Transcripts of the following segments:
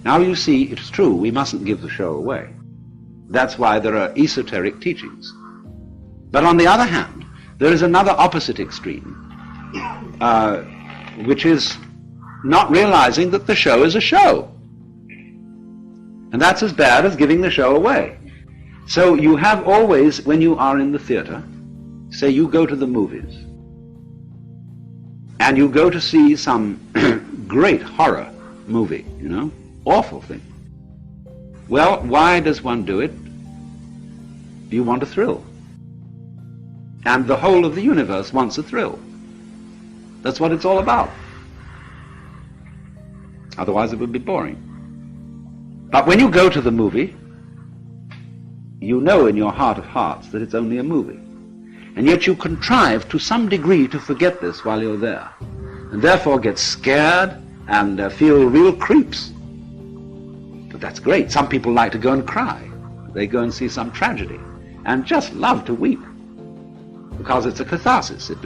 Now you see, it's true, we mustn't give the show away. That's why there are esoteric teachings. But on the other hand, there is another opposite extreme, which is not realizing that the show is a show. And that's as bad as giving the show away. So you have always, when you are in the theater, say you go to the movies, and you go to see some great horror movie, you know, awful thing. Well, why does one do it? You want a thrill. And the whole of the universe wants a thrill. That's what it's all about. Otherwise it would be boring. But when you go to the movie, you know in your heart of hearts that it's only a movie. And yet you contrive to some degree to forget this while you're there. And therefore get scared and feel real creeps. But that's great. Some people like to go and cry. They go and see some tragedy and just love to weep. Because it's a catharsis. It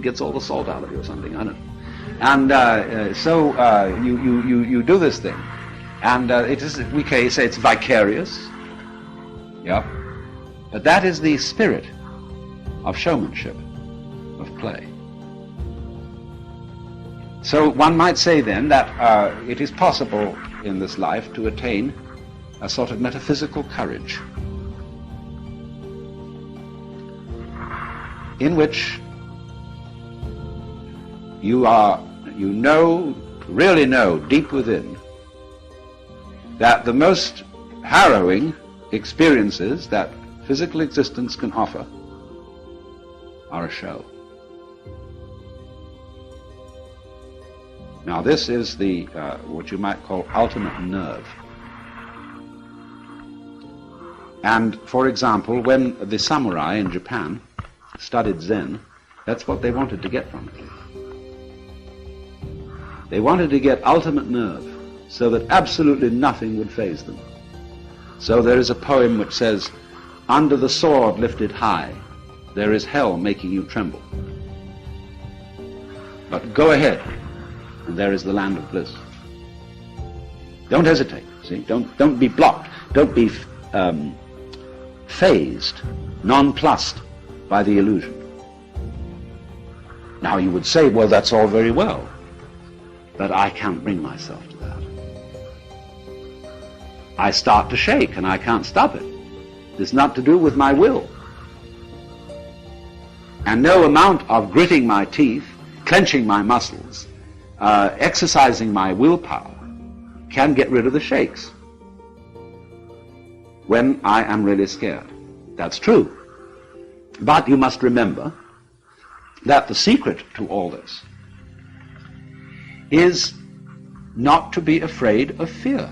gets all the salt out of you or something, I don't know. And so you do this thing. And it is, we can say it's vicarious. Yep. But that is the spirit of showmanship, of play. So one might say then that it is possible in this life to attain a sort of metaphysical courage in which you know, really know deep within that the most harrowing experiences that physical existence can offer are a show. Now this is the what you might call ultimate nerve. And for example, when the samurai in Japan studied Zen, that's what they wanted to get from it. They wanted to get ultimate nerve so that absolutely nothing would faze them. So there is a poem which says, "Under the sword lifted high, there is hell making you tremble. But go ahead, and there is the land of bliss." Don't hesitate, see? Don't be blocked. Don't be phased, nonplussed by the illusion. Now you would say, well, that's all very well, but I can't bring myself to that. I start to shake and I can't stop it. It's not to do with my will. And no amount of gritting my teeth, clenching my muscles, exercising my willpower can get rid of the shakes when I am really scared. That's true. But you must remember that the secret to all this is not to be afraid of fear.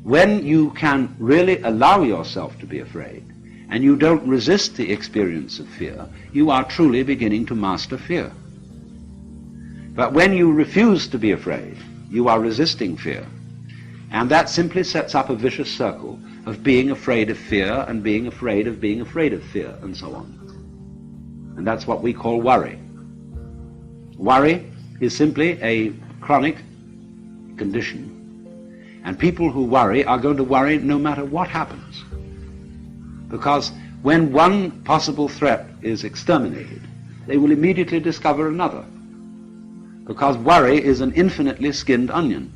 When you can really allow yourself to be afraid, and you don't resist the experience of fear, you are truly beginning to master fear. But when you refuse to be afraid, you are resisting fear. And that simply sets up a vicious circle of being afraid of fear and being afraid of being afraid of fear, and so on. And that's what we call worry. Worry is simply a chronic condition. And people who worry are going to worry no matter what happens. Because when one possible threat is exterminated, they will immediately discover another. Because worry is an infinitely skinned onion.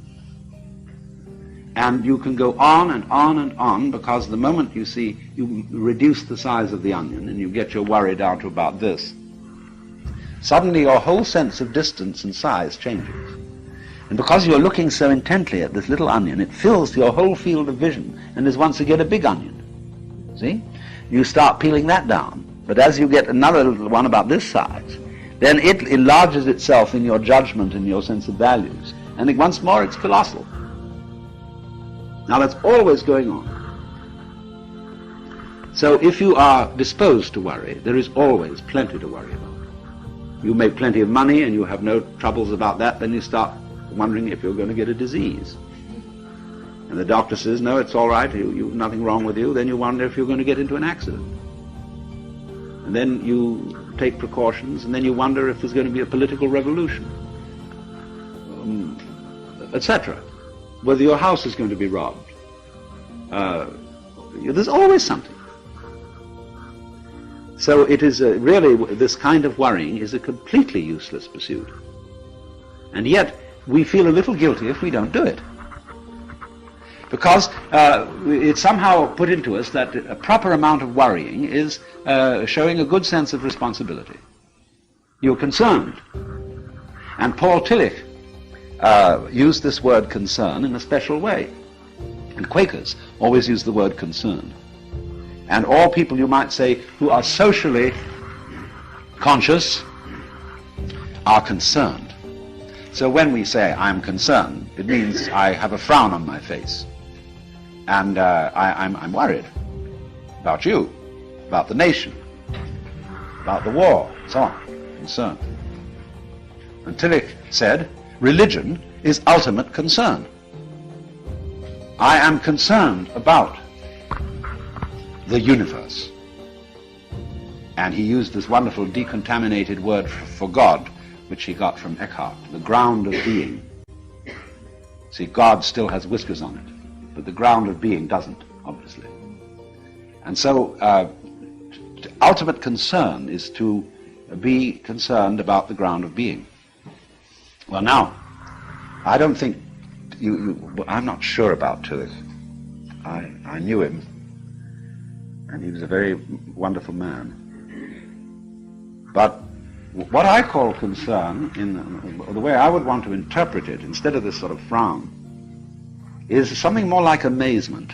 And you can go on and on and on, because the moment you see, you reduce the size of the onion and you get your worry down to about this, suddenly your whole sense of distance and size changes. And because you're looking so intently at this little onion, it fills your whole field of vision and is once again a big onion. See? You start peeling that down. But as you get another little one about this size, then it enlarges itself in your judgment and your sense of values. And once more it's colossal. Now that's always going on. So if you are disposed to worry, there is always plenty to worry about. You make plenty of money and you have no troubles about that, then you start wondering if you're going to get a disease. And the doctor says, no, it's all right, you've nothing wrong with you. Then you wonder if you're going to get into an accident. And then you take precautions, and then you wonder if there's going to be a political revolution, etc. whether your house is going to be robbed. There's always something. So it is really, this kind of worrying is a completely useless pursuit. And yet we feel a little guilty if we don't do it. Because it's somehow put into us that a proper amount of worrying is showing a good sense of responsibility. You're concerned. And Paul Tillich used this word concern in a special way. And Quakers always use the word concern. And all people, you might say, who are socially conscious are concerned. So when we say, I'm concerned, it means I have a frown on my face. And I'm worried about you, about the nation, about the war, so on, concerned. And Tillich said, religion is ultimate concern. I am concerned about the universe. And he used this wonderful decontaminated word for God, which he got from Eckhart, the ground of being. See, God still has whiskers on it, but the ground of being doesn't, obviously. And so ultimate concern is to be concerned about the ground of being. Well, now, I don't think I'm not sure about Tillich. I knew him, and he was a very wonderful man. But what I call concern, in the way I would want to interpret it, instead of this sort of frown, is something more like amazement.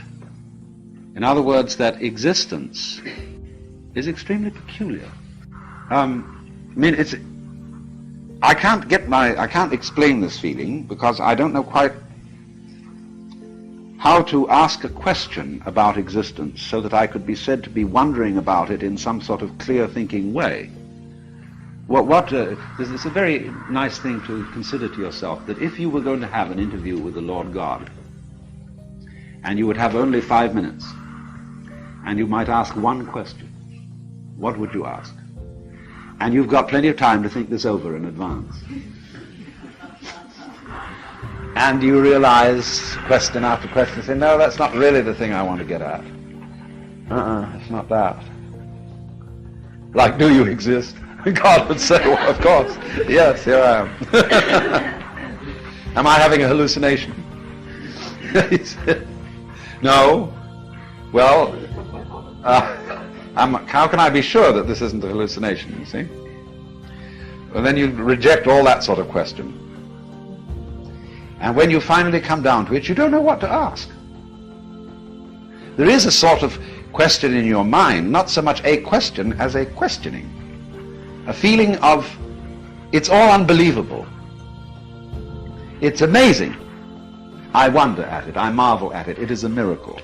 In other words, that existence is extremely peculiar. I can't explain this feeling because I don't know quite how to ask a question about existence so that I could be said to be wondering about it in some sort of clear-thinking way. It's a very nice thing to consider to yourself that if you were going to have an interview with the Lord God, and you would have only 5 minutes, and you might ask one question, what would you ask? And you've got plenty of time to think this over in advance. And you realize, question after question, say, no, that's not really the thing I want to get at. It's not that. Like, do you exist? God would say, well, of course. Yes, here I am. Am I having a hallucination? He said, no. Well, how can I be sure that this isn't a hallucination, you see? Well, then you reject all that sort of question. And when you finally come down to it, you don't know what to ask. There is a sort of question in your mind, not so much a question as a questioning. A feeling of, it's all unbelievable. It's amazing. I wonder at it. I marvel at it. It is a miracle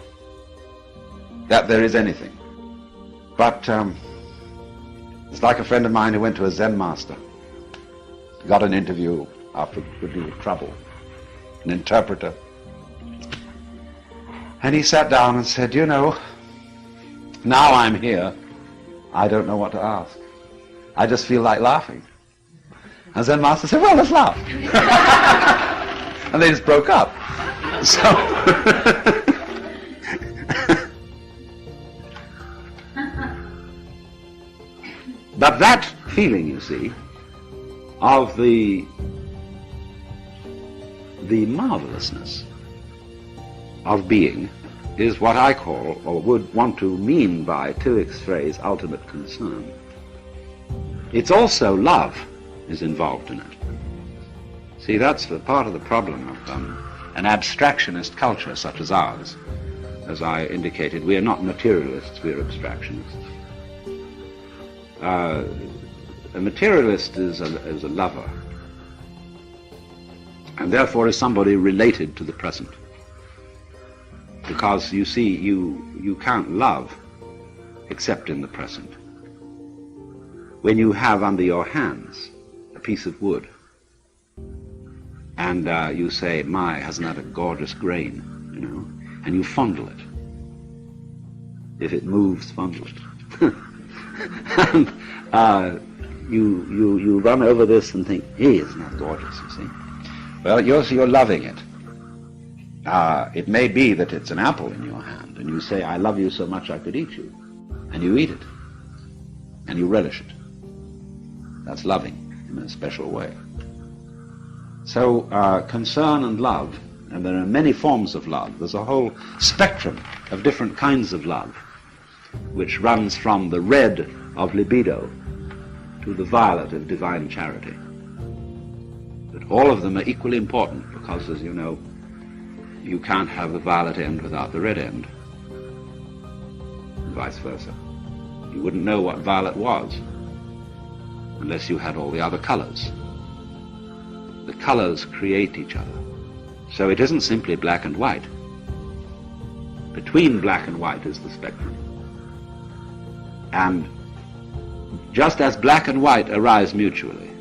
that there is anything. But it's like a friend of mine who went to a Zen master. Got an interview after a good deal of trouble. An interpreter. And he sat down and said, you know, now I'm here, I don't know what to ask. I just feel like laughing. And Zen master said, well, let's laugh. And they just broke up. So, but that feeling, you see, of the marvelousness of being is what I call, or would want to mean by Tillich's phrase, ultimate concern. It's also love is involved in it. See, that's the part of the problem of an abstractionist culture such as ours. As I indicated, we are not materialists, we are abstractionists. A materialist is a lover, and therefore is somebody related to the present. Because you see, you can't love except in the present. When you have under your hands a piece of wood, and you say, my, hasn't that a gorgeous grain, you know, and you fondle it. If it moves, fondle it. And you run over this and think, hey, isn't that gorgeous, you see? Well, you're loving it. It may be that it's an apple in your hand, and you say, I love you so much I could eat you. And you eat it, and you relish it. That's loving in a special way. So concern and love, and there are many forms of love. There's a whole spectrum of different kinds of love, which runs from the red of libido to the violet of divine charity. But all of them are equally important because, as you know, you can't have the violet end without the red end, and vice versa. You wouldn't know what violet was unless you had all the other colors. The colors create each other. So it isn't simply black and white. Between black and white is the spectrum. And just as black and white arise mutually,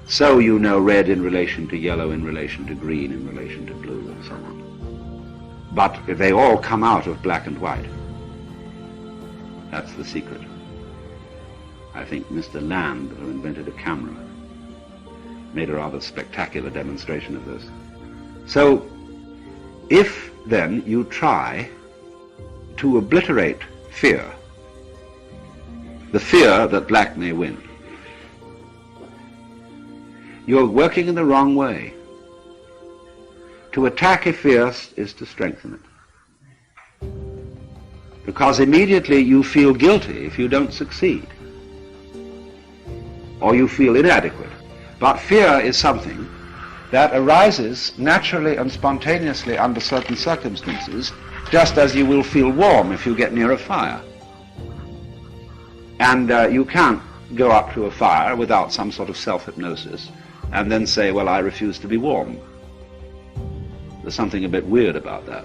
so you know red in relation to yellow, in relation to green, in relation to blue, and so on. But they all come out of black and white. That's the secret. I think Mr. Land, who invented a camera, made a rather spectacular demonstration of this. So, if then you try to obliterate fear, the fear that black may win, you're working in the wrong way. To attack a fear is to strengthen it. Because immediately you feel guilty if you don't succeed, or you feel inadequate. But fear is something that arises naturally and spontaneously under certain circumstances, just as you will feel warm if you get near a fire. And you can't go up to a fire without some sort of self-hypnosis and then say, well, I refuse to be warm. There's something a bit weird about that.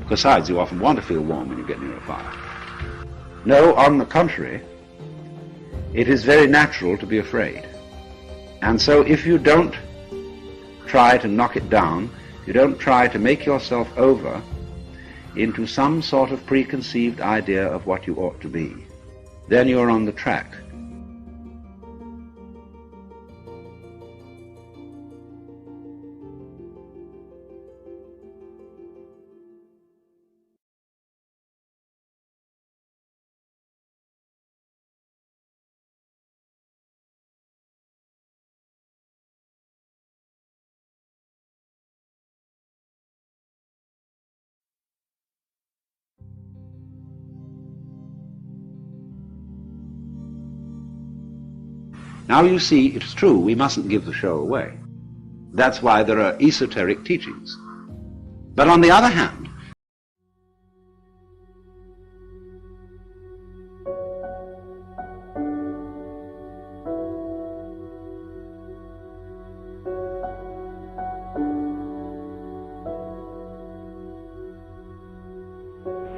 Besides, you often want to feel warm when you get near a fire. No, on the contrary, it is very natural to be afraid. And so if you don't try to knock it down, you don't try to make yourself over into some sort of preconceived idea of what you ought to be, then you're on the track. Now you see, it's true, we mustn't give the show away. That's why there are esoteric teachings. But on the other hand,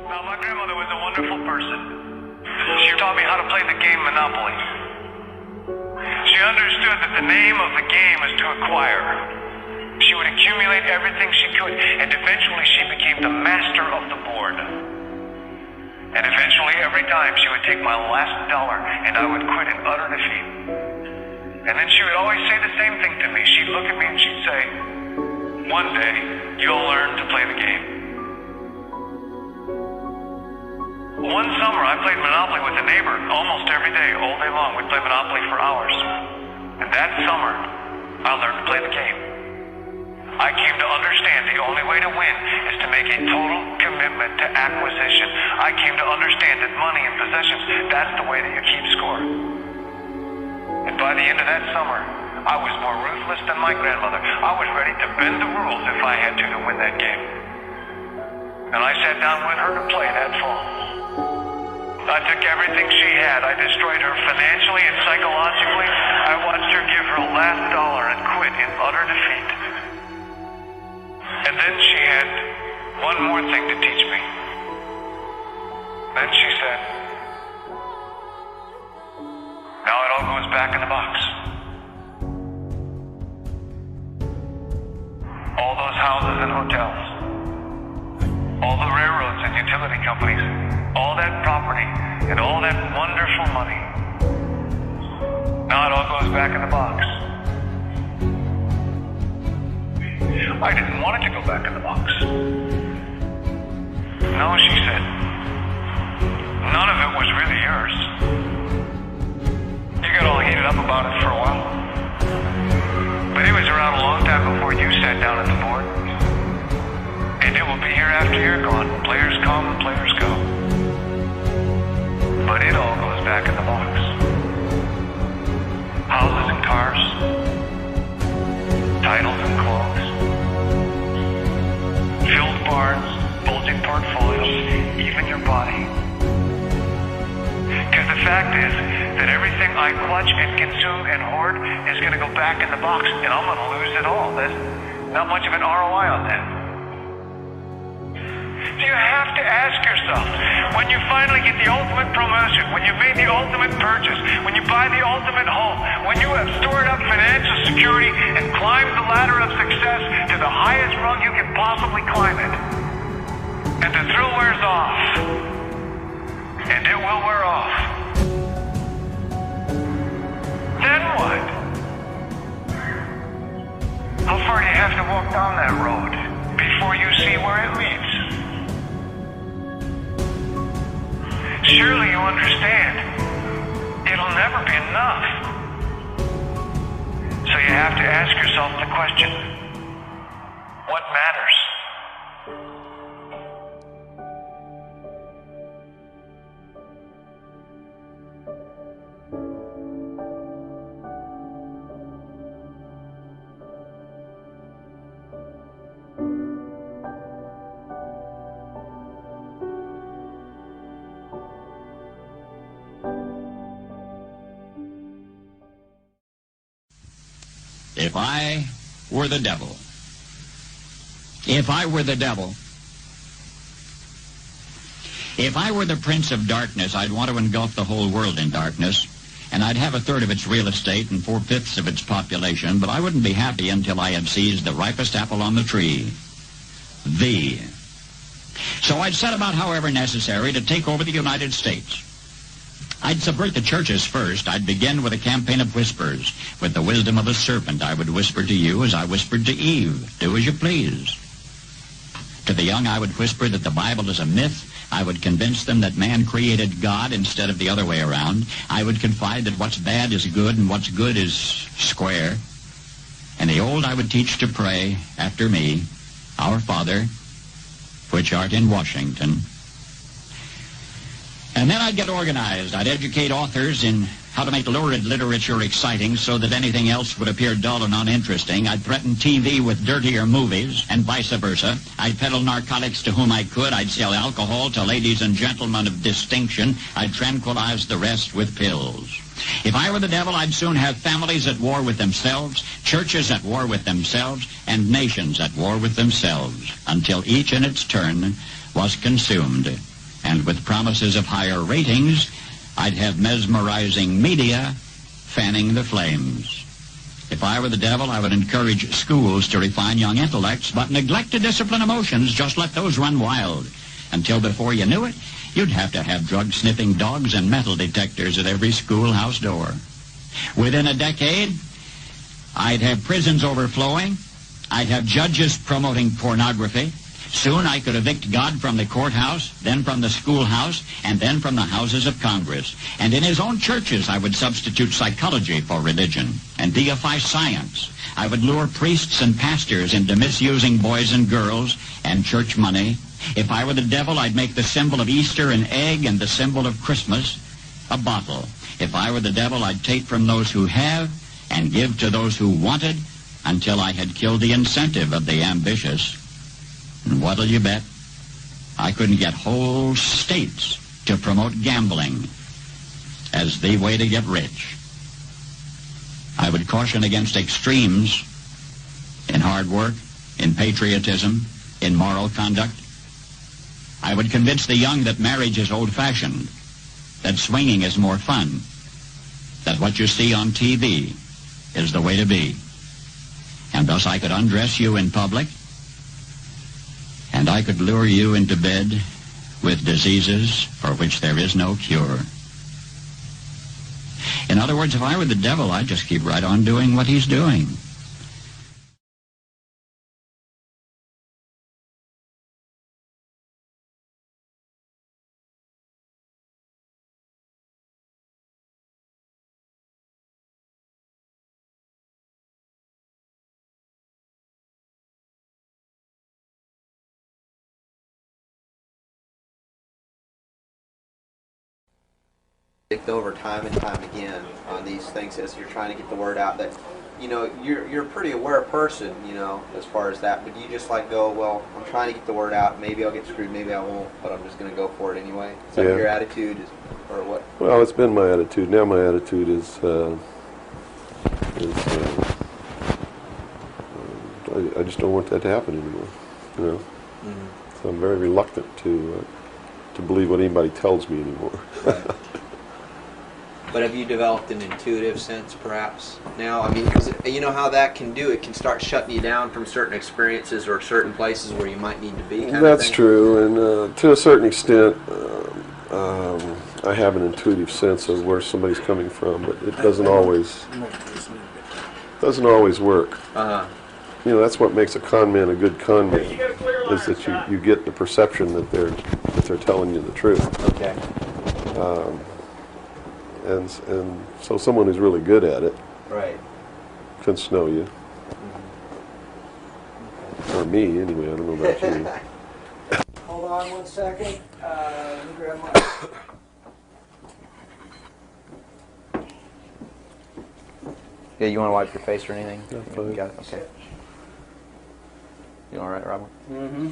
Now, my grandmother was a wonderful person. She taught me how to play the game Monopoly. She understood that the name of the game is to acquire. She would accumulate everything she could, and eventually she became the master of the board. And eventually, every time, she would take my last dollar, and I would quit in utter defeat. And then she would always say the same thing to me. She'd look at me and she'd say, one day, you'll learn to play the game. One summer, I played Monopoly with a neighbor almost every day, all day long. We'd play Monopoly for hours. And that summer, I learned to play the game. I came to understand the only way to win is to make a total commitment to acquisition. I came to understand that money and possessions, that's the way that you keep score. And by the end of that summer, I was more ruthless than my grandmother. I was ready to bend the rules if I had to win that game. And I sat down with her to play that fall. I took everything she had. I destroyed her financially and psychologically. I watched her give her last dollar and quit in utter defeat. And then she had one more thing to teach me. Then she said, now it all goes back in the box. All those houses and hotels, all the railroads and utility companies, all that property and all that wonderful money. Now it all goes back in the box. I didn't want it to go back in the box. No, she said, none of it was really yours. You got all heated up about it for a while. But it was around a long time before you sat down at the board. And it will be here after you're gone. Players come, players go. But it all goes back in the box. Houses and cars. Titles and clothes. Filled barns, bulging portfolios, even your body. Because the fact is that everything I clutch and consume and hoard is going to go back in the box, and I'm going to lose it all. There's not much of an ROI on that. So you have to ask yourself, when you finally get the ultimate promotion, when you've made the ultimate purchase, when you buy the ultimate home, when you have stored up financial security and climbed the ladder of success to the highest rung you can possibly climb it, and the thrill wears off, and it will wear off, then what? How far do you have to walk down that road before you see where it leads? Surely you understand, it'll never be enough. So you have to ask yourself the question, what matters? If I were the devil, if I were the devil, if I were the prince of darkness, I'd want to engulf the whole world in darkness, and I'd have a third of its real estate and 4/5 of its population, but I wouldn't be happy until I had seized the ripest apple on the tree, thee. So I'd set about, however necessary, to take over the United States. I'd subvert the churches first. I'd begin with a campaign of whispers. With the wisdom of a serpent, I would whisper to you as I whispered to Eve, do as you please. To the young, I would whisper that the Bible is a myth. I would convince them that man created God instead of the other way around. I would confide that what's bad is good and what's good is square. And the old I would teach to pray after me, Our Father, which art in Washington. And then I'd get organized. I'd educate authors in how to make lurid literature exciting so that anything else would appear dull and uninteresting. I'd threaten TV with dirtier movies and vice versa. I'd peddle narcotics to whom I could. I'd sell alcohol to ladies and gentlemen of distinction. I'd tranquilize the rest with pills. If I were the devil, I'd soon have families at war with themselves, churches at war with themselves, and nations at war with themselves, until each in its turn was consumed. And with promises of higher ratings, I'd have mesmerizing media fanning the flames. If I were the devil, I would encourage schools to refine young intellects, but neglect to discipline emotions. Just let those run wild. Until before you knew it, you'd have to have drug-sniffing dogs and metal detectors at every schoolhouse door. Within a decade, I'd have prisons overflowing. I'd have judges promoting pornography. Soon I could evict God from the courthouse, then from the schoolhouse, and then from the houses of Congress. And in his own churches, I would substitute psychology for religion and deify science. I would lure priests and pastors into misusing boys and girls and church money. If I were the devil, I'd make the symbol of Easter an egg and the symbol of Christmas a bottle. If I were the devil, I'd take from those who have and give to those who wanted until I had killed the incentive of the ambitious. And what'll you bet? I couldn't get whole states to promote gambling as the way to get rich. I would caution against extremes in hard work, in patriotism, in moral conduct. I would convince the young that marriage is old-fashioned, that swinging is more fun, that what you see on TV is the way to be. And thus I could undress you in public, and I could lure you into bed with diseases for which there is no cure. In other words, if I were the devil, I'd just keep right on doing what he's doing. over time and time again on these things as you're trying to get the word out that, you know, you're a pretty aware person, you know, as far as that, but do you just like go, well, I'm trying to get the word out, maybe I'll get screwed, maybe I won't, but I'm just going to go for it anyway? Is that your attitude, or what? Well, it's been my attitude. Now my attitude is I just don't want that to happen anymore, you know. Mm-hmm. So I'm very reluctant to believe what anybody tells me anymore. Right. But have you developed an intuitive sense, perhaps, now? I mean, because you know how that can do. It can start shutting you down from certain experiences or certain places where you might need to be. That's true, and to a certain extent, I have an intuitive sense of where somebody's coming from, but it doesn't always work. You know, that's what makes a con man a good con man, is that you get the perception that they're telling you the truth. Okay. And so someone who's really good at it, right, can snow you. Mm-hmm. Or me, anyway. I don't know about you. Hold on 1 second. Let me grab my... Yeah, you want to wipe your face or anything? Yeah, fine. You got it? Okay. You all right, Robert? Mm-hmm.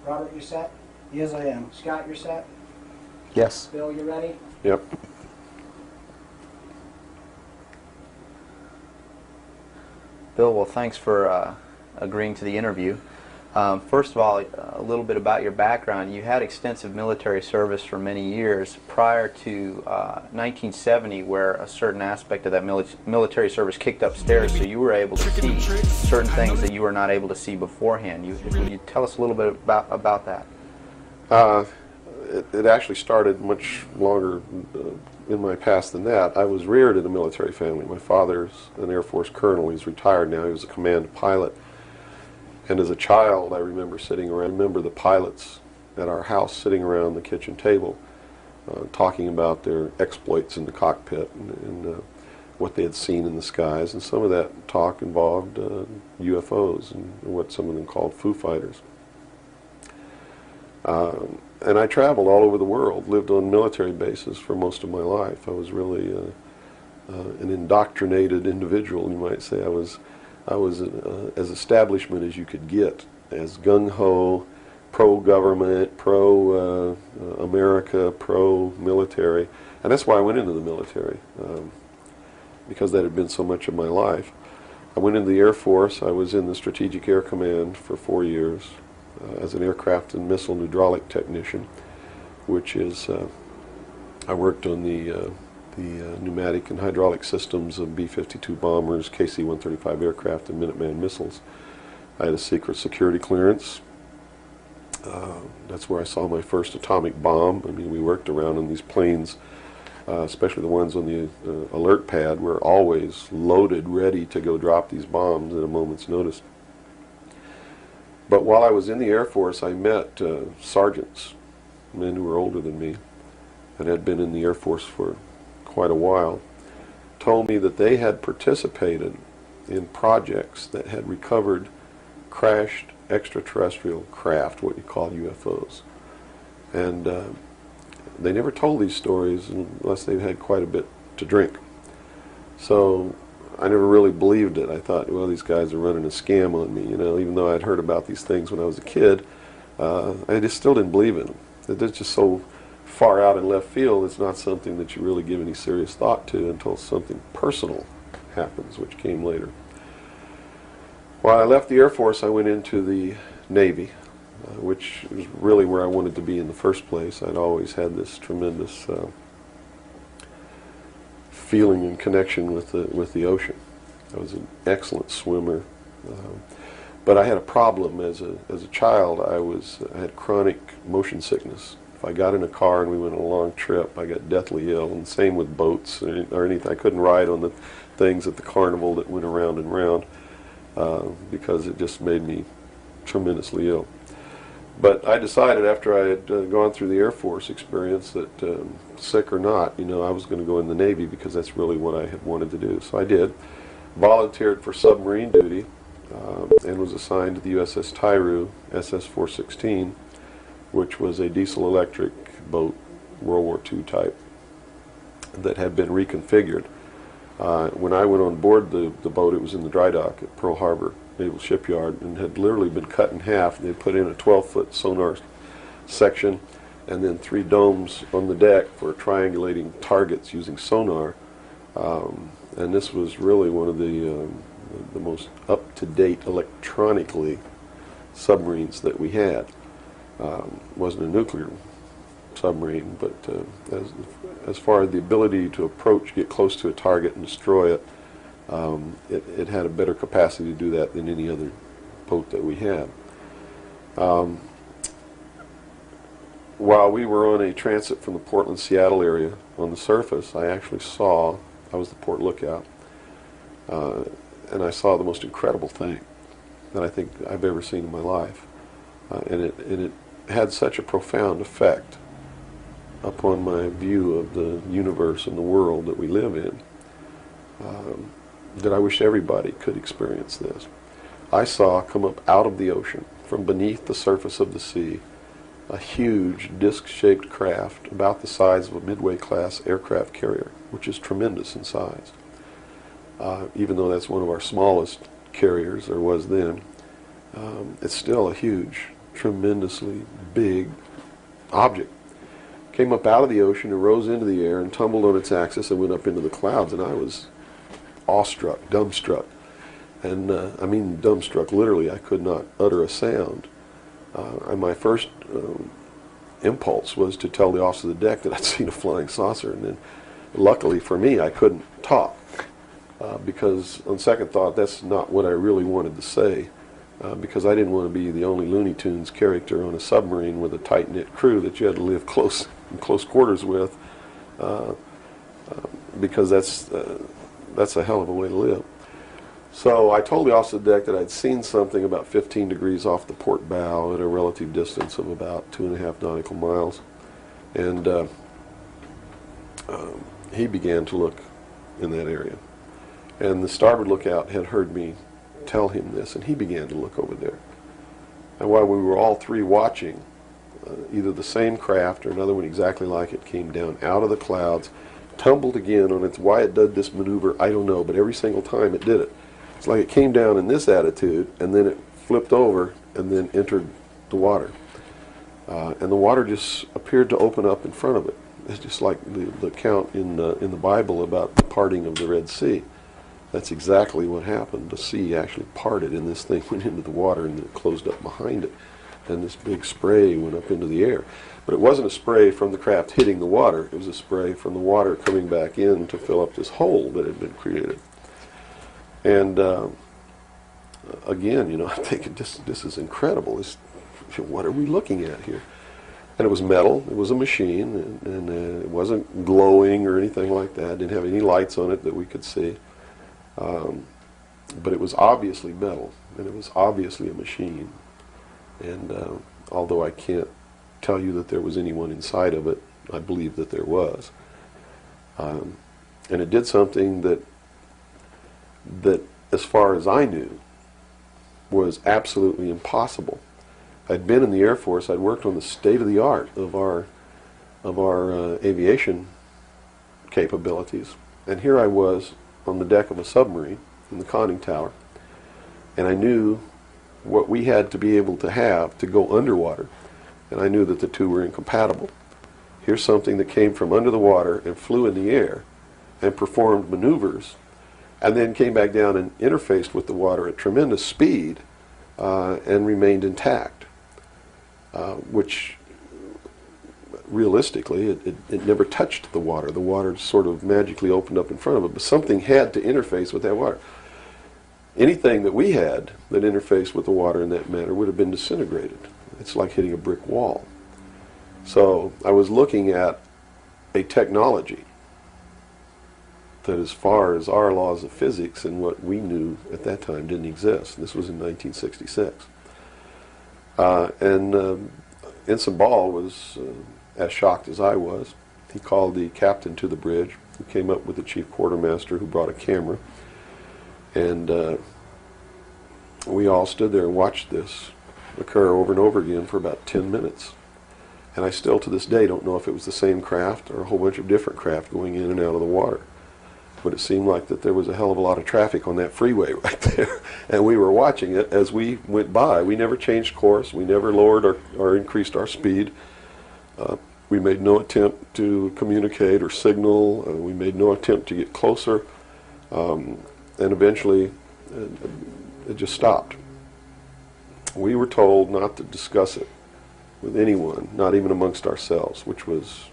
Robert, you set? Yes, I am. Scott, you're set? Yes. Bill, you ready? Yep. Bill, well, thanks for agreeing to the interview. First of all, a little bit about your background. You had extensive military service for many years prior to 1970, where a certain aspect of that military service kicked upstairs, so you were able to see certain things that you were not able to see beforehand. Would you tell us a little bit about that? It actually started much longer in my past than that. I was reared in a military family. My father's an Air Force colonel. He's retired now. He was a command pilot. And as a child, I remember the pilots at our house sitting around the kitchen table talking about their exploits in the cockpit and what they had seen in the skies. And some of that talk involved UFOs and what some of them called Foo Fighters. And I traveled all over the world, lived on military bases for most of my life. I was really an indoctrinated individual, you might say. I was as establishment as you could get, as gung-ho, pro-government, pro-America, pro-military. And that's why I went into the military, because that had been so much of my life. I went into the Air Force. I was in the Strategic Air Command for 4 years as an aircraft and missile hydraulic technician, which is, I worked on the pneumatic and hydraulic systems of B-52 bombers, KC-135 aircraft, and Minuteman missiles. I had a secret security clearance. That's where I saw my first atomic bomb. I mean, we worked around on these planes, especially the ones on the alert pad, were always loaded, ready to go drop these bombs at a moment's notice. But while I was in the Air Force, I met sergeants, men who were older than me, and had been in the Air Force for quite a while, told me that they had participated in projects that had recovered crashed extraterrestrial craft, what you call UFOs. And they never told these stories unless they had quite a bit to drink. So I never really believed it. I thought, well, these guys are running a scam on me, you know, even though I'd heard about these things when I was a kid. I just still didn't believe in them. They're just so far out in left field, it's not something that you really give any serious thought to until something personal happens, which came later. While I left the Air Force, I went into the Navy, which is really where I wanted to be in the first place. I'd always had this tremendous feeling and connection with the ocean. I was an excellent swimmer, but I had a problem as a child. I had chronic motion sickness. If I got in a car and we went on a long trip, I got deathly ill, and same with boats or anything. I couldn't ride on the things at the carnival that went around and round because it just made me tremendously ill. But I decided after I had gone through the Air Force experience that sick or not, you know, I was going to go in the Navy because that's really what I had wanted to do. So I did. Volunteered for submarine duty and was assigned to the USS Tyru, SS-416, which was a diesel-electric boat, World War II type. that had been reconfigured. When I went on board the boat, it was in the dry dock at Pearl Harbor Naval Shipyard, and had literally been cut in half. They put in a 12-foot sonar section and then 3 domes on the deck for triangulating targets using sonar. And this was really one of the most up-to-date electronically submarines that we had. Wasn't a nuclear submarine, but as far as the ability to approach, get close to a target and destroy it, it had a better capacity to do that than any other boat that we had. While we were on a transit from the Portland-Seattle area on the surface, I actually saw, I was the port lookout, and I saw the most incredible thing that I think I've ever seen in my life. And it had such a profound effect upon my view of the universe and the world that we live in, that I wish everybody could experience this. I saw come up out of the ocean, from beneath the surface of the sea, a huge disc-shaped craft about the size of a Midway-class aircraft carrier, which is tremendous in size. Even though that's one of our smallest carriers, or was then, it's still a huge, tremendously big object. Came up out of the ocean and rose into the air and tumbled on its axis and went up into the clouds, and I was awestruck, dumbstruck. And I mean dumbstruck literally. I could not utter a sound. And my first impulse was to tell the officer of the deck that I'd seen a flying saucer, and then luckily for me I couldn't talk, because on second thought that's not what I really wanted to say, because I didn't want to be the only Looney Tunes character on a submarine with a tight-knit crew that you had to live in close quarters with, because that's a hell of a way to live. So I told the officer of the deck that I'd seen something about 15 degrees off the port bow at a relative distance of about 2.5 nautical miles. And he began to look in that area. And the starboard lookout had heard me tell him this, and he began to look over there. And while we were all three watching, either the same craft or another one exactly like it came down out of the clouds, tumbled again on its, why it did this maneuver, I don't know, but every single time it did it. It's like it came down in this attitude, and then it flipped over, and then entered the water. And the water just appeared to open up in front of it. It's just like the account in the Bible about the parting of the Red Sea. That's exactly what happened. The sea actually parted, and this thing went into the water, and it closed up behind it. And this big spray went up into the air. But it wasn't a spray from the craft hitting the water. It was a spray from the water coming back in to fill up this hole that had been created. And again, I'm thinking, this is incredible. What are we looking at here? And it was metal. It was a machine, and it wasn't glowing or anything like that. It didn't have any lights on it that we could see. But it was obviously metal, and it was obviously a machine. And although I can't tell you that there was anyone inside of it, I believe that there was. And it did something that, as far as I knew, was absolutely impossible. I'd been in the Air Force. I'd worked on the state-of-the-art of our aviation capabilities, and here I was on the deck of a submarine in the conning tower, and I knew what we had to be able to have to go underwater, and I knew that the two were incompatible. Here's something that came from under the water and flew in the air and performed maneuvers, and then came back down and interfaced with the water at tremendous speed and remained intact, which realistically it never touched the water. The water sort of magically opened up in front of it, but something had to interface with that water. Anything that we had that interfaced with the water in that manner would have been disintegrated. It's like hitting a brick wall. So I was looking at a technology that, as far as our laws of physics and what we knew at that time, didn't exist. This was in 1966. Ensign Ball was as shocked as I was. He called the captain to the bridge, who came up with the chief quartermaster, who brought a camera. And we all stood there and watched this occur over and over again for about 10 minutes. And I still to this day don't know if it was the same craft or a whole bunch of different craft going in and out of the water. But it seemed like that there was a hell of a lot of traffic on that freeway right there. And we were watching it as we went by. We never changed course. We never lowered or increased our speed. We made no attempt to communicate or signal. We made no attempt to get closer. And eventually, it just stopped. We were told not to discuss it with anyone, not even amongst ourselves, which was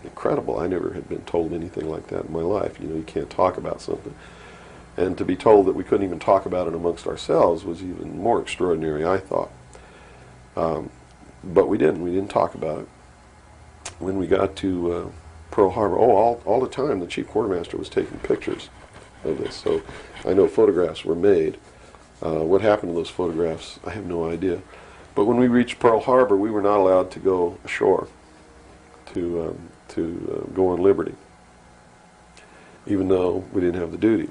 incredible. I never had been told anything like that in my life. You know, you can't talk about something. And to be told that we couldn't even talk about it amongst ourselves was even more extraordinary, I thought. But we didn't. We didn't talk about it. When we got to Pearl Harbor, all the time the chief quartermaster was taking pictures of this. So I know photographs were made. What happened to those photographs, I have no idea. But when we reached Pearl Harbor, we were not allowed to go ashore to go on liberty, even though we didn't have the duty.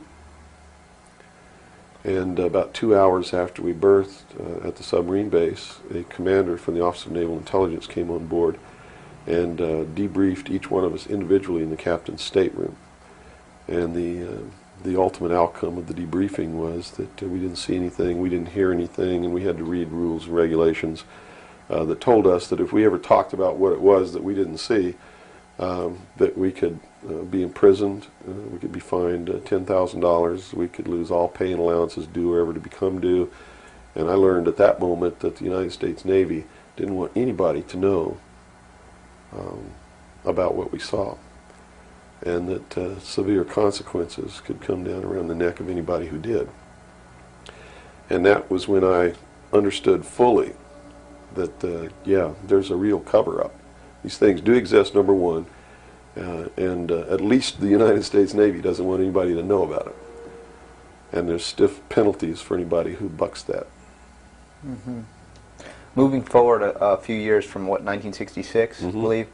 And about 2 hours after we berthed at the submarine base, a commander from the Office of Naval Intelligence came on board and debriefed each one of us individually in the captain's stateroom. And the ultimate outcome of the debriefing was that we didn't see anything, we didn't hear anything, and we had to read rules and regulations that told us that if we ever talked about what it was that we didn't see, that we could be imprisoned, we could be fined $10,000, we could lose all pay and allowances due or ever to become due. And I learned at that moment that the United States Navy didn't want anybody to know about what we saw, and that severe consequences could come down around the neck of anybody who did. And that was when I understood fully that, yeah, there's a real cover-up. These things do exist, number one, and at least the United States Navy doesn't want anybody to know about it. And there's stiff penalties for anybody who bucks that. Mm-hmm. Moving forward a few years from, what, 1966, I believe,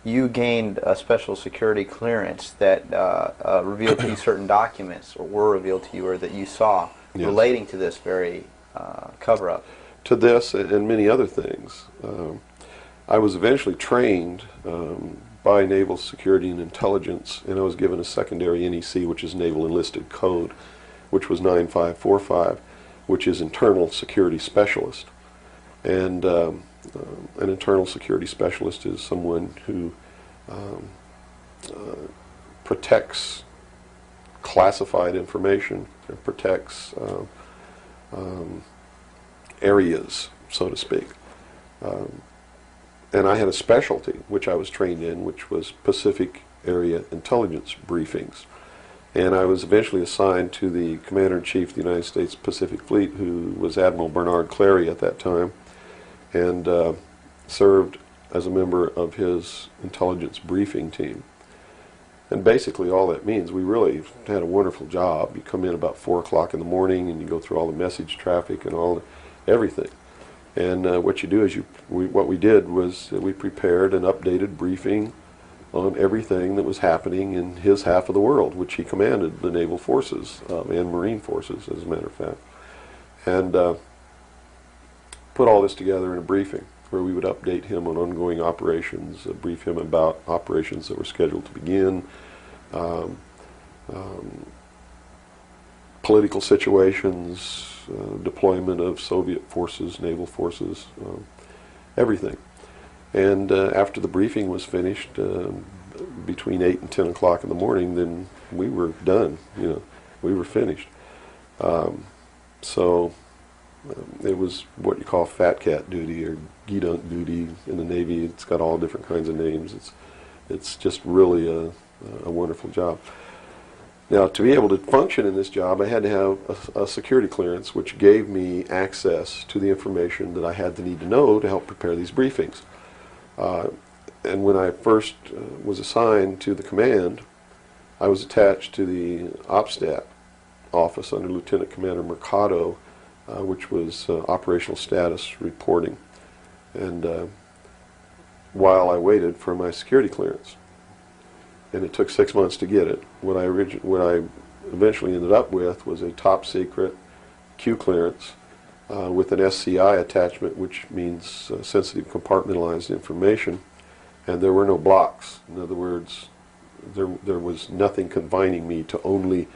you gained a special security clearance that revealed to you certain documents, or were revealed to you, or that you saw, yes, relating to this very cover-up. To this and many other things. I was eventually trained by Naval Security and Intelligence, and I was given a secondary NEC, which is Naval Enlisted Code, which was 9545, which is Internal Security Specialist. And an internal security specialist is someone who protects classified information, and protects areas, so to speak. And I had a specialty, which I was trained in, which was Pacific Area Intelligence Briefings. And I was eventually assigned to the Commander-in-Chief of the United States Pacific Fleet, who was Admiral Bernard Clary at that time, and served as a member of his intelligence briefing team. And basically all that means, we really had a wonderful job. You come in about 4 o'clock in the morning and you go through all the message traffic and everything. And what you do is what we did was we prepared an updated briefing on everything that was happening in his half of the world, which he commanded the naval forces and marine forces, as a matter of fact. And put all this together in a briefing where we would update him on ongoing operations, brief him about operations that were scheduled to begin, political situations, deployment of Soviet forces, naval forces, everything. And after the briefing was finished, between 8 and 10 o'clock in the morning, then we were done. You know, we were finished. It was what you call fat cat duty or gedunk duty in the Navy. It's got all different kinds of names. It's just really a wonderful job. Now, to be able to function in this job, I had to have a security clearance, which gave me access to the information that I had to need to know to help prepare these briefings. And when I first was assigned to the command, I was attached to the OPSTAT office under Lieutenant Commander Mercado, which was operational status reporting, and while I waited for my security clearance. And it took 6 months to get it. What I eventually ended up with was a top secret Q clearance with an SCI attachment, which means sensitive compartmentalized information, and there were no blocks. In other words, there was nothing confining me to only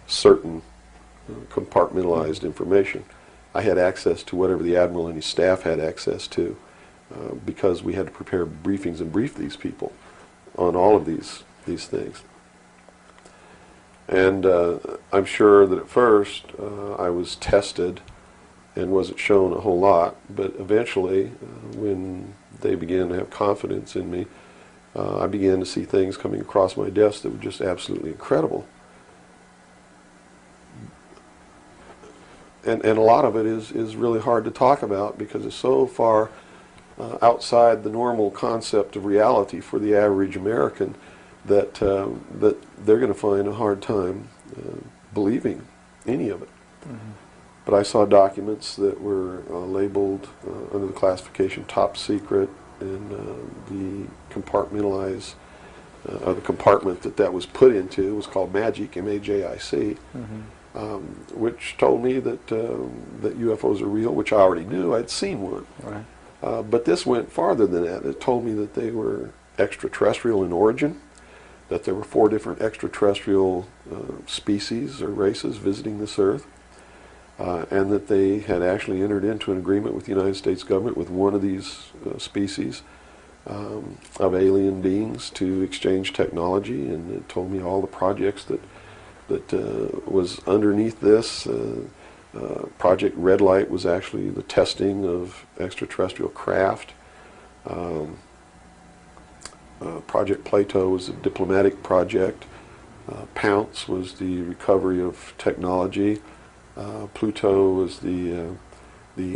certain compartmentalized information. I had access to whatever the Admiral and his staff had access to, because we had to prepare briefings and brief these people on all of these things. And I'm sure that at first I was tested and wasn't shown a whole lot, but eventually when they began to have confidence in me, I began to see things coming across my desk that were just absolutely incredible. And a lot of it is really hard to talk about because it's so far outside the normal concept of reality for the average American that they're going to find a hard time believing any of it. Mm-hmm. But I saw documents that were labeled under the classification top secret, and the compartmentalized, or the compartment that was put into was called MAGIC, M-A-J-I-C, mm-hmm. Which told me that UFOs are real, which I already knew. I'd seen one. Right. But this went farther than that. It told me that they were extraterrestrial in origin, that there were 4 different extraterrestrial species or races visiting this Earth, and that they had actually entered into an agreement with the United States government with one of these species of alien beings to exchange technology, and it told me all the projects that was underneath this. Project Red Light was actually the testing of extraterrestrial craft. Project Plato was a diplomatic project. Pounce was the recovery of technology. Pluto was the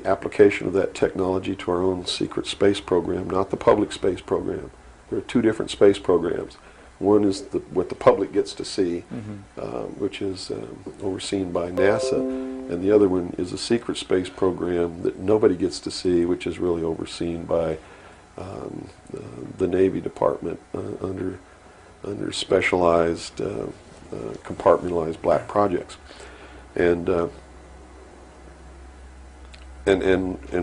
application of that technology to our own secret space program, not the public space program. There are 2 different space programs. One is what the public gets to see, mm-hmm. Which is overseen by NASA, and the other one is a secret space program that nobody gets to see, which is really overseen by the Navy Department under specialized compartmentalized black projects. And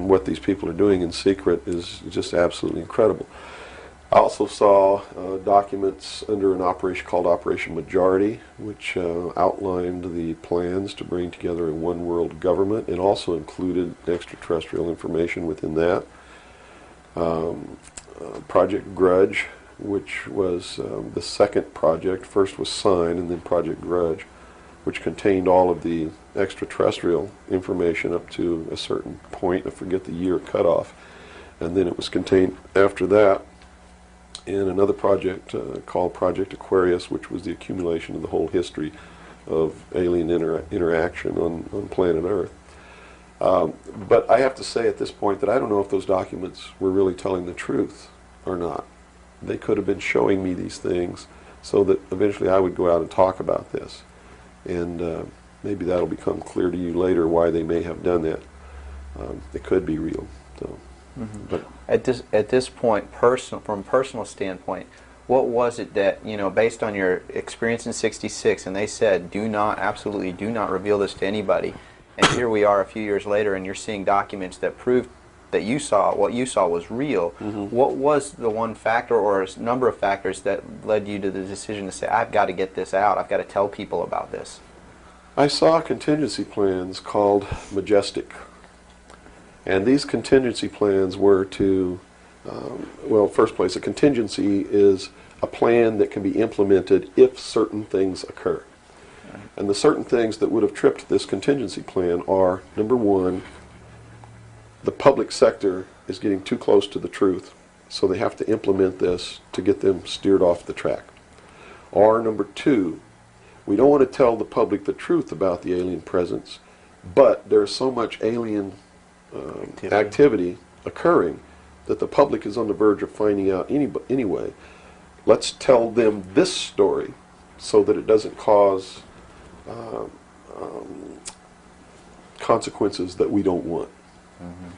what these people are doing in secret is just absolutely incredible. I also saw documents under an operation called Operation Majority, which outlined the plans to bring together a one-world government, and also included extraterrestrial information within that. Project Grudge, which was the second project. First was Sign, and then Project Grudge, which contained all of the extraterrestrial information up to a certain point. I forget the year cutoff. And then it was contained after that in another project called Project Aquarius, which was the accumulation of the whole history of alien interaction on planet Earth. But I have to say at this point that I don't know if those documents were really telling the truth or not. They could have been showing me these things so that eventually I would go out and talk about this. And maybe that'll become clear to you later why they may have done that. It could be real. So, mm-hmm. But at this point, from a personal standpoint, what was it that, based on your experience in '66, and they said, absolutely do not reveal this to anybody, and here we are a few years later, and you're seeing documents that prove that what you saw was real. Mm-hmm. What was the one factor or a number of factors that led you to the decision to say, I've got to get this out, I've got to tell people about this? I saw contingency plans called Majestic. And these contingency plans were to, first place, a contingency is a plan that can be implemented if certain things occur. Right. And the certain things that would have tripped this contingency plan are, number one, the public sector is getting too close to the truth, so they have to implement this to get them steered off the track. Or number two, we don't want to tell the public the truth about the alien presence, but there's so much alien activity occurring that the public is on the verge of finding out anyway. Let's tell them this story so that it doesn't cause consequences that we don't want. Mm-hmm.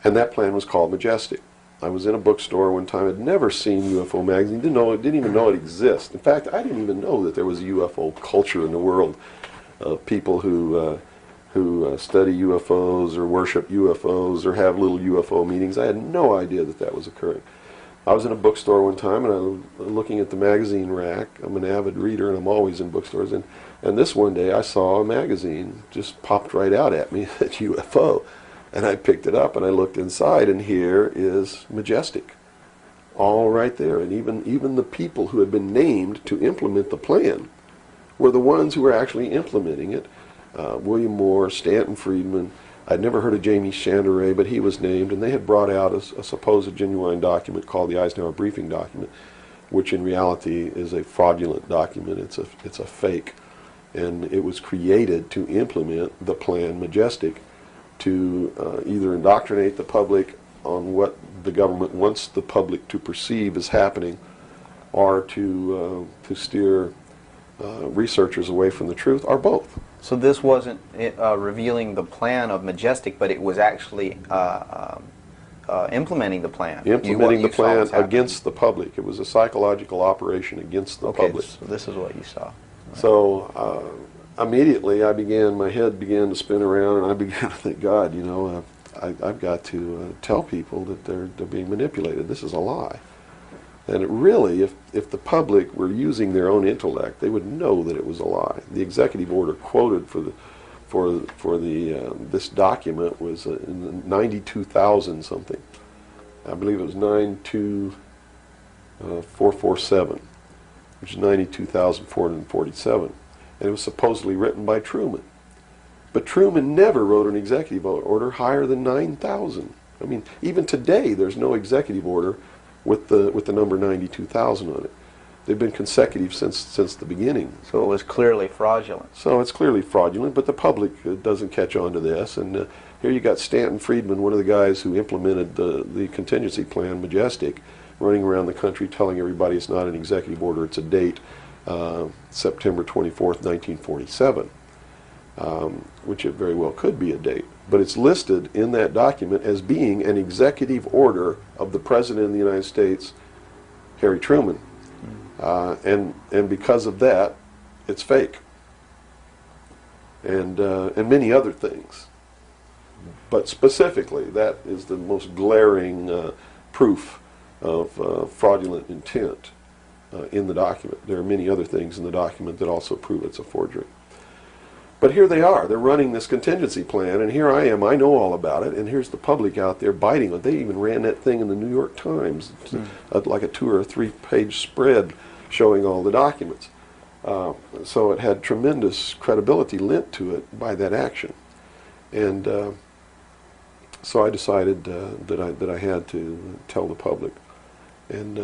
And that plan was called Majestic. I was in a bookstore one time. I'd never seen UFO magazine. Didn't even know it existed. In fact, I didn't even know that there was a UFO culture in the world of people who who study UFOs or worship UFOs or have little UFO meetings. I had no idea that that was occurring. I was in a bookstore one time and I was looking at the magazine rack. I'm an avid reader and I'm always in bookstores. And this one day I saw a magazine just popped right out at me, at UFO. And I picked it up and I looked inside, and here is Majestic, all right there. And even the people who had been named to implement the plan were the ones who were actually implementing it. William Moore, Stanton Friedman. I'd never heard of Jamie Chanderay, but he was named, and they had brought out a supposed genuine document called the Eisenhower Briefing Document, which in reality is a fraudulent document. It's a fake, and it was created to implement the plan Majestic, to either indoctrinate the public on what the government wants the public to perceive as happening, or to steer researchers away from the truth, or both. So this wasn't revealing the plan of Majestic, but it was actually implementing the plan. Implementing the plan against the public. It was a psychological operation against the public. So this is what you saw. Right. So immediately my head began to spin around, and I began to think, God, you know, I've got to tell people that they're being manipulated. This is a lie. And it really, if the public were using their own intellect, they would know that it was a lie. The executive order quoted for this document was in 92,000 something. I believe it was 92447, which is 92,447, and it was supposedly written by Truman. But Truman never wrote an executive order higher than 9,000. I mean, even today, there's no executive order with the number 92,000 on it. They've been consecutive since the beginning. So it was clearly fraudulent. So it's clearly fraudulent, but the public doesn't catch on to this. And here you got Stanton Friedman, one of the guys who implemented the contingency plan, Majestic, running around the country telling everybody it's not an executive order, it's a date, September 24th, 1947, which it very well could be a date. But it's listed in that document as being an executive order of the President of the United States, Harry Truman. And because of that, it's fake. And many other things. But specifically, that is the most glaring proof of fraudulent intent in the document. There are many other things in the document that also prove it's a forgery. But here they are. They're running this contingency plan, and here I am. I know all about it, and here's the public out there biting it. They even ran that thing in the New York Times, like a 2 or 3 page spread showing all the documents. So it had tremendous credibility lent to it by that action. And so I decided that I had to tell the public and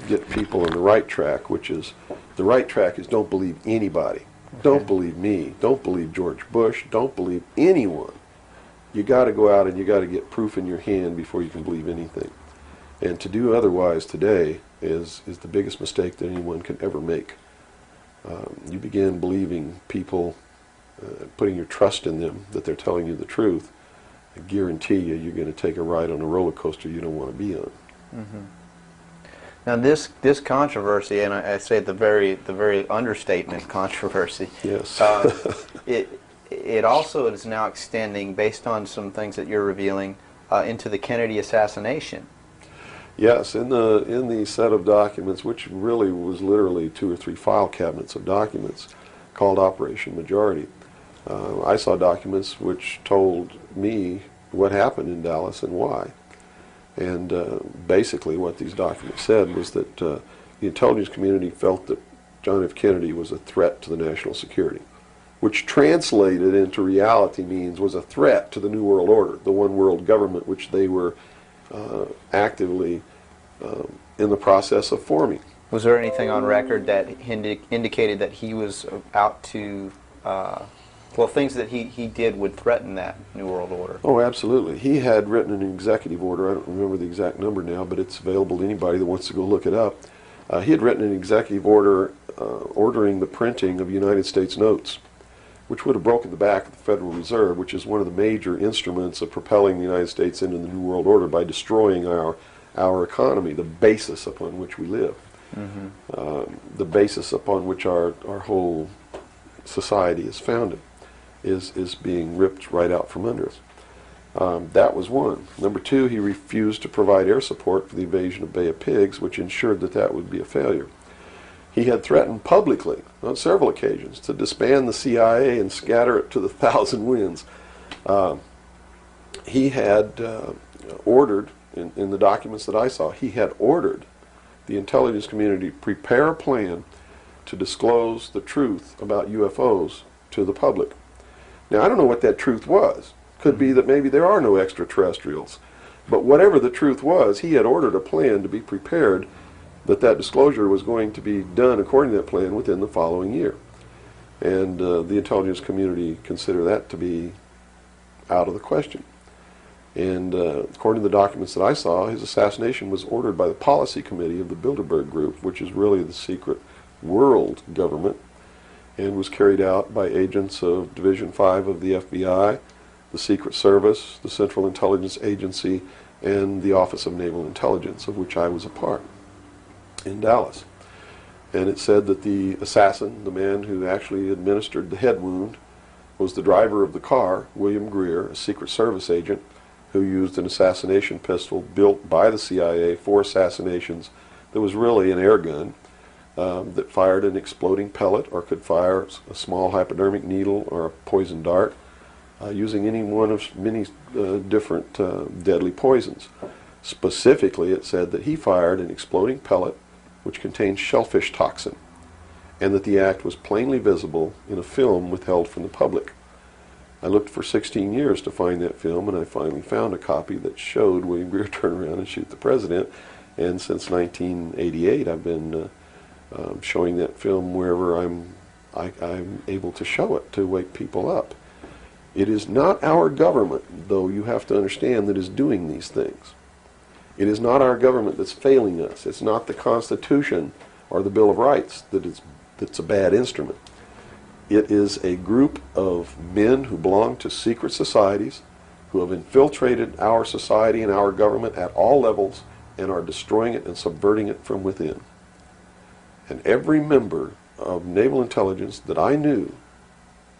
get people on the right track, which is, the right track is don't believe anybody. Okay. Don't believe me. Don't believe George Bush. Don't believe anyone. You got to go out and you got to get proof in your hand before you can believe anything. And to do otherwise today is the biggest mistake that anyone can ever make. You begin believing people, putting your trust in them, that they're telling you the truth. I guarantee you're going to take a ride on a roller coaster you don't want to be on. Mm-hmm. Now this controversy, and I say the very understatement controversy. Yes. It also is now extending, based on some things that you're revealing, into the Kennedy assassination. Yes, in the set of documents, which really was literally 2 or 3 file cabinets of documents, called Operation Majority, I saw documents which told me what happened in Dallas and why. And basically what these documents said was that the intelligence community felt that John F. Kennedy was a threat to the national security, which translated into reality means was a threat to the New World Order, the one world government which they were actively in the process of forming. Was there anything on record that indicated that he was out to, well, things that he did would threaten that New World Order? Oh, absolutely. He had written an executive order. I don't remember the exact number now, but it's available to anybody that wants to go look it up. He had written an executive order ordering the printing of United States notes, which would have broken the back of the Federal Reserve, which is one of the major instruments of propelling the United States into the New World Order by destroying our economy, the basis upon which we live, the basis upon which our whole society is founded. is being ripped right out from under us. That was one. Number two, he refused to provide air support for the invasion of Bay of Pigs, which ensured that that would be a failure. He had threatened publicly on several occasions to disband the CIA and scatter it to the thousand winds. He had ordered, in the documents that I saw, he had ordered the intelligence community prepare a plan to disclose the truth about UFOs to the public. Now, I don't know what that truth was. Could be that maybe there are no extraterrestrials. But whatever the truth was, he had ordered a plan to be prepared that that disclosure was going to be done according to that plan within the following year. And the intelligence community considered that to be out of the question. And according to the documents that I saw, his assassination was ordered by the policy committee of the Bilderberg Group, which is really the secret world government, and was carried out by agents of Division 5 of the FBI, the Secret Service, the Central Intelligence Agency, and the Office of Naval Intelligence, of which I was a part, in Dallas. And it said that the assassin, the man who actually administered the head wound, was the driver of the car, William Greer, a Secret Service agent, who used an assassination pistol built by the CIA for assassinations that was really an air gun that fired an exploding pellet or could fire a small hypodermic needle or a poison dart, using any one of many different deadly poisons. Specifically, it said that he fired an exploding pellet which contained shellfish toxin, and that the act was plainly visible in a film withheld from the public. I looked for 16 years to find that film, and I finally found a copy that showed William Greer turn around and shoot the president. And since 1988, I've been showing that film wherever I'm able to show it to wake people up. It is not our government, though you have to understand, that is doing these things. It is not our government that's failing us. It's not the Constitution or the Bill of Rights that's a bad instrument. It is a group of men who belong to secret societies who have infiltrated our society and our government at all levels and are destroying it and subverting it from within. And every member of naval intelligence that I knew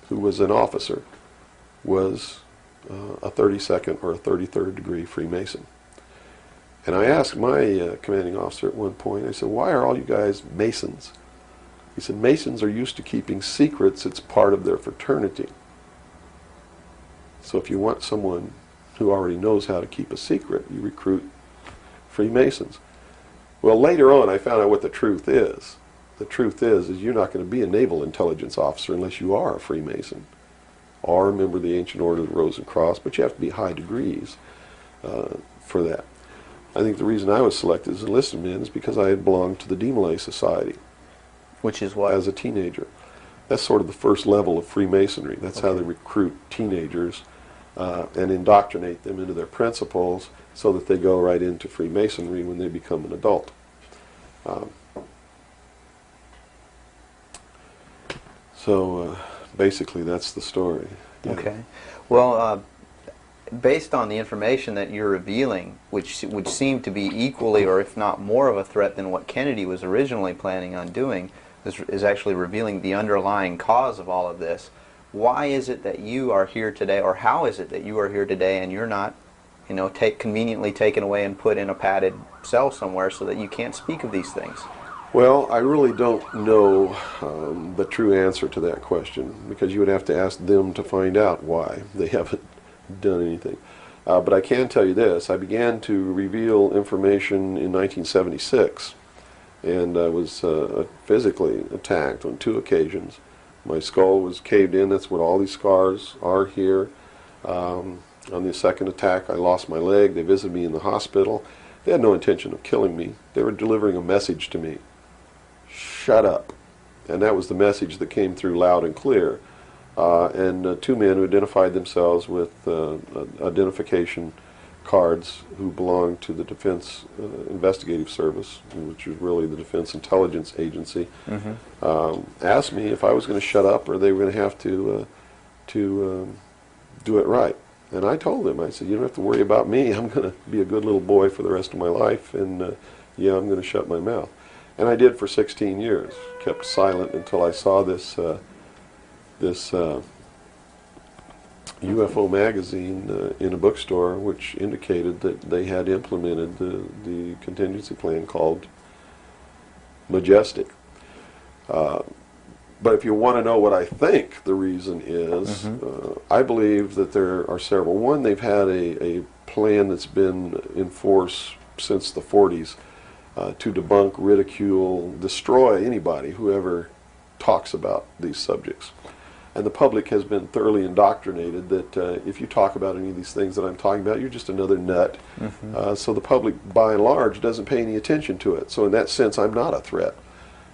who was an officer was a 32nd or a 33rd degree Freemason. And I asked my commanding officer at one point, I said, why are all you guys Masons? He said, Masons are used to keeping secrets. It's part of their fraternity. So if you want someone who already knows how to keep a secret, you recruit Freemasons. Well, later on, I found out what the truth is. The truth is you're not going to be a naval intelligence officer unless you are a Freemason or a member of the Ancient Order of the Rose and Cross, but you have to be high degrees for that. I think the reason I was selected as an enlisted man is because I had belonged to the Demolay Society. Which is what? As a teenager. That's sort of the first level of Freemasonry. That's how they recruit teenagers and indoctrinate them into their principles so that they go right into Freemasonry when they become an adult. So basically that's the story. Yeah. Okay. Well, based on the information that you're revealing, which would seem to be equally or if not more of a threat than what Kennedy was originally planning on doing, is actually revealing the underlying cause of all of this. Why is it that you are here today, or how is it that you are here today and you're not, conveniently taken away and put in a padded cell somewhere so that you can't speak of these things? Well, I really don't know the true answer to that question, because you would have to ask them to find out why they haven't done anything. But I can tell you this. I began to reveal information in 1976, and I was physically attacked on 2 occasions. My skull was caved in. That's what all these scars are here. On the second attack, I lost my leg. They visited me in the hospital. They had no intention of killing me. They were delivering a message to me. Shut up. And that was the message that came through loud and clear. And 2 men who identified themselves with identification cards who belonged to the Defense Investigative Service, which is really the Defense Intelligence Agency, asked me if I was going to shut up or they were going to have to do it right. And I told them, I said, you don't have to worry about me. I'm going to be a good little boy for the rest of my life, and yeah, I'm going to shut my mouth. And I did for 16 years, kept silent until I saw this UFO magazine in a bookstore, which indicated that they had implemented the contingency plan called Majestic. But if you want to know what I think the reason is, I believe that there are several. One, they've had a plan that's been in force since the 40s to debunk, ridicule, destroy anybody who ever talks about these subjects. And the public has been thoroughly indoctrinated that if you talk about any of these things that I'm talking about, you're just another nut. So the public, by and large, doesn't pay any attention to it. So in that sense, I'm not a threat.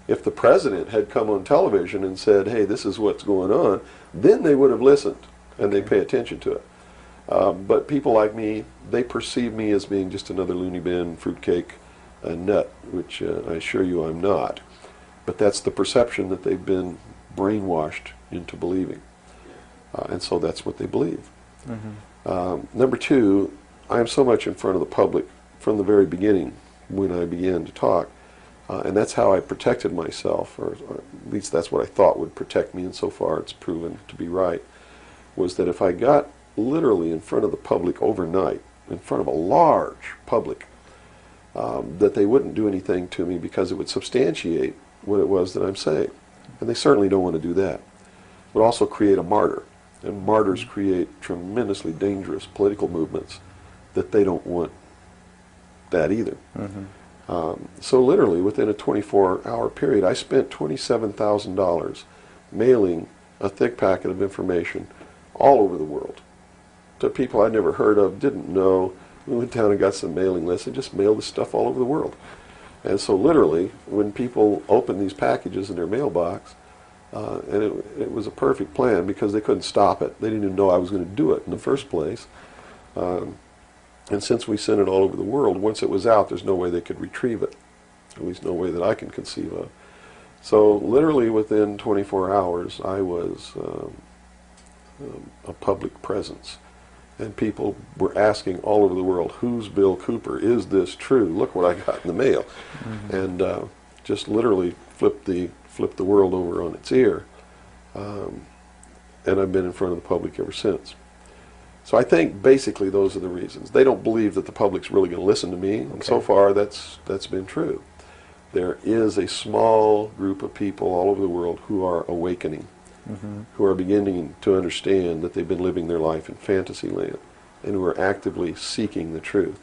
If the president had come on television and said, hey, this is what's going on, then they would have listened and they pay attention to it. But people like me, they perceive me as being just another loony bin, fruitcake, nut, which I assure you I'm not. But that's the perception that they've been brainwashed into believing. And so that's what they believe. Number two, I am so much in front of the public from the very beginning when I began to talk. And that's how I protected myself, or at least that's what I thought would protect me, and so far it's proven to be right, was that if I got literally in front of the public overnight, in front of a large public, that they wouldn't do anything to me because it would substantiate what it was that I'm saying. And they certainly don't want to do that. It would also create a martyr. And martyrs create tremendously dangerous political movements that they don't want that either. So literally within a 24-hour period, I spent $27,000 mailing a thick packet of information all over the world to people I'd never heard of, didn't know. We went down and got some mailing lists and just mailed this stuff all over the world. And so literally, when people opened these packages in their mailbox, and it was a perfect plan because they couldn't stop it. They didn't even know I was going to do it in the first place. And since we sent it all over the world, once it was out, there's no way they could retrieve it. At least no way that I can conceive of. So literally within 24 hours, I was a public presence. And people were asking all over the world, who's Bill Cooper? Is this true? Look what I got in the mail. And just literally flipped the world over on its ear. And I've been in front of the public ever since. So I think basically those are the reasons. They don't believe that the public's really going to listen to me, and so far that's been true. There is a small group of people all over the world who are awakening, who are beginning to understand that they've been living their life in fantasy land, and who are actively seeking the truth.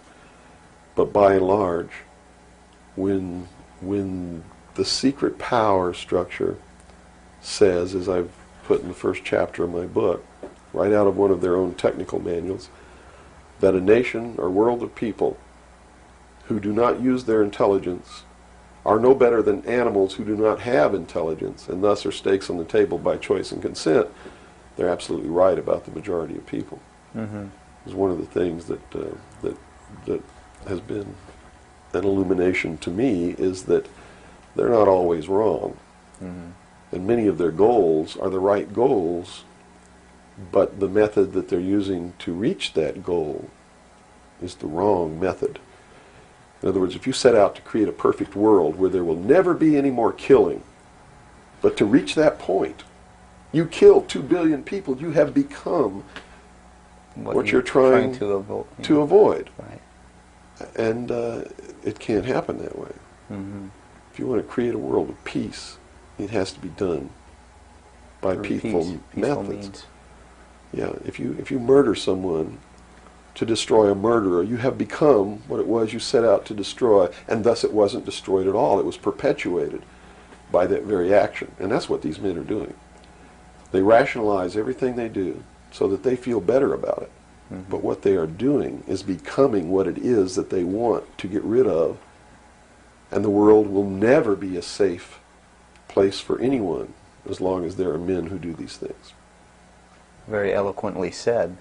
But by and large, when the secret power structure says, as I've put in the first chapter of my book, right out of one of their own technical manuals, that a nation or world of people who do not use their intelligence are no better than animals who do not have intelligence, and thus are stakes on the table by choice and consent, they're absolutely right about the majority of people. It's one of the things that has been an illumination to me, is that they're not always wrong. And many of their goals are the right goals, but the method that they're using to reach that goal is the wrong method. In other words, if you set out to create a perfect world where there will never be any more killing, but to reach that point, you kill 2 billion people, you have become what you're trying to avoid. Right. And it can't happen that way. If you want to create a world of peace, it has to be done by peaceful methods. Means. Yeah, if you murder someone to destroy a murderer, you have become what it was you set out to destroy, and thus it wasn't destroyed at all. It was perpetuated by that very action. And that's what these men are doing. They rationalize everything they do so that they feel better about it. But what they are doing is becoming what it is that they want to get rid of, and the world will never be a safe place for anyone as long as there are men who do these things. Very eloquently said.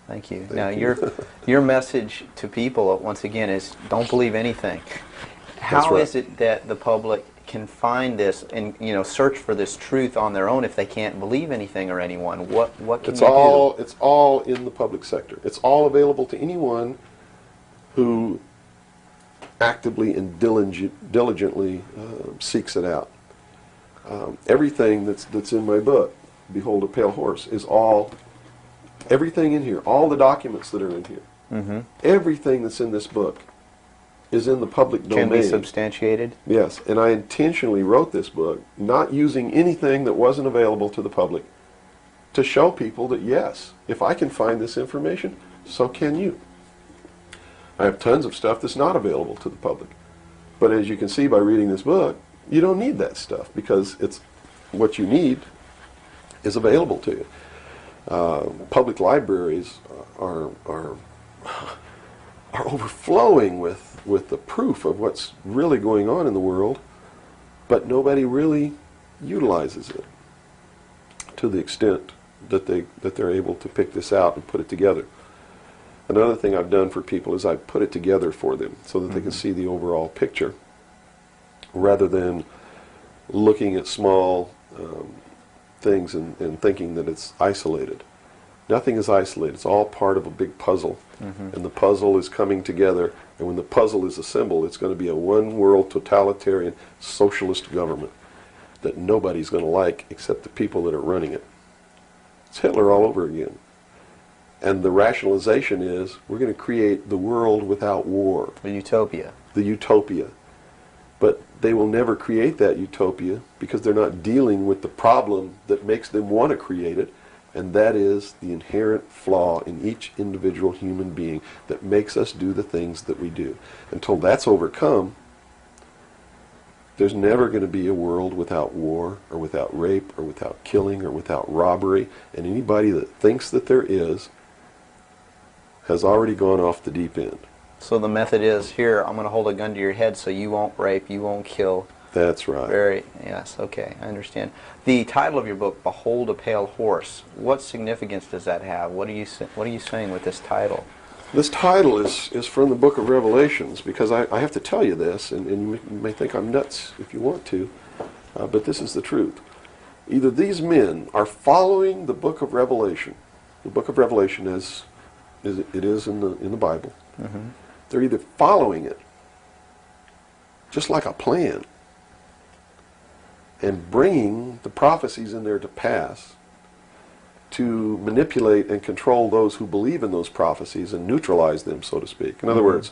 Thank you. Now, you. your message to people, once again, is don't believe anything. How right. is it that the public can find this and search for this truth on their own if they can't believe anything or anyone? What can you do? It's all in the public sector. It's all available to anyone who actively and diligently seeks it out. Everything that's in my book, Behold a Pale Horse, is all Everything in here, all the documents that are in here, everything that's in this book is in the public domain. Can be substantiated? Yes, and I intentionally wrote this book not using anything that wasn't available to the public to show people that, yes, if I can find this information, so can you. I have tons of stuff that's not available to the public. But as you can see by reading this book, you don't need that stuff because it's what you need is available to you. Public libraries are overflowing with the proof of what's really going on in the world, but nobody really utilizes it to the extent that they're able to pick this out and put it together. Another thing I've done for people is I put it together for them so that they can see the overall picture rather than looking at small things and thinking that it's isolated. Nothing is isolated. It's all part of a big puzzle. And the puzzle is coming together, and when the puzzle is assembled, it's going to be a one-world totalitarian socialist government that nobody's going to like except the people that are running it. It's Hitler all over again. And the rationalization is we're going to create the world without war. The utopia. The utopia. But they will never create that utopia because they're not dealing with the problem that makes them want to create it, and that is the inherent flaw in each individual human being that makes us do the things that we do. Until that's overcome, there's never going to be a world without war or without rape or without killing or without robbery, and anybody that thinks that there is has already gone off the deep end. So the method is, here, I'm going to hold a gun to your head so you won't rape, you won't kill. That's right. Yes, okay, I understand. The title of your book, Behold a Pale Horse, what significance does that have? What are you saying with this title? This title is from the book of Revelations, because I have to tell you this, and you may think I'm nuts if you want to, but this is the truth. Either these men are following the book of Revelation. The book of Revelation is it is in the Bible. They're either following it, just like a plan, and bringing the prophecies in there to pass to manipulate and control those who believe in those prophecies and neutralize them, so to speak. In other words,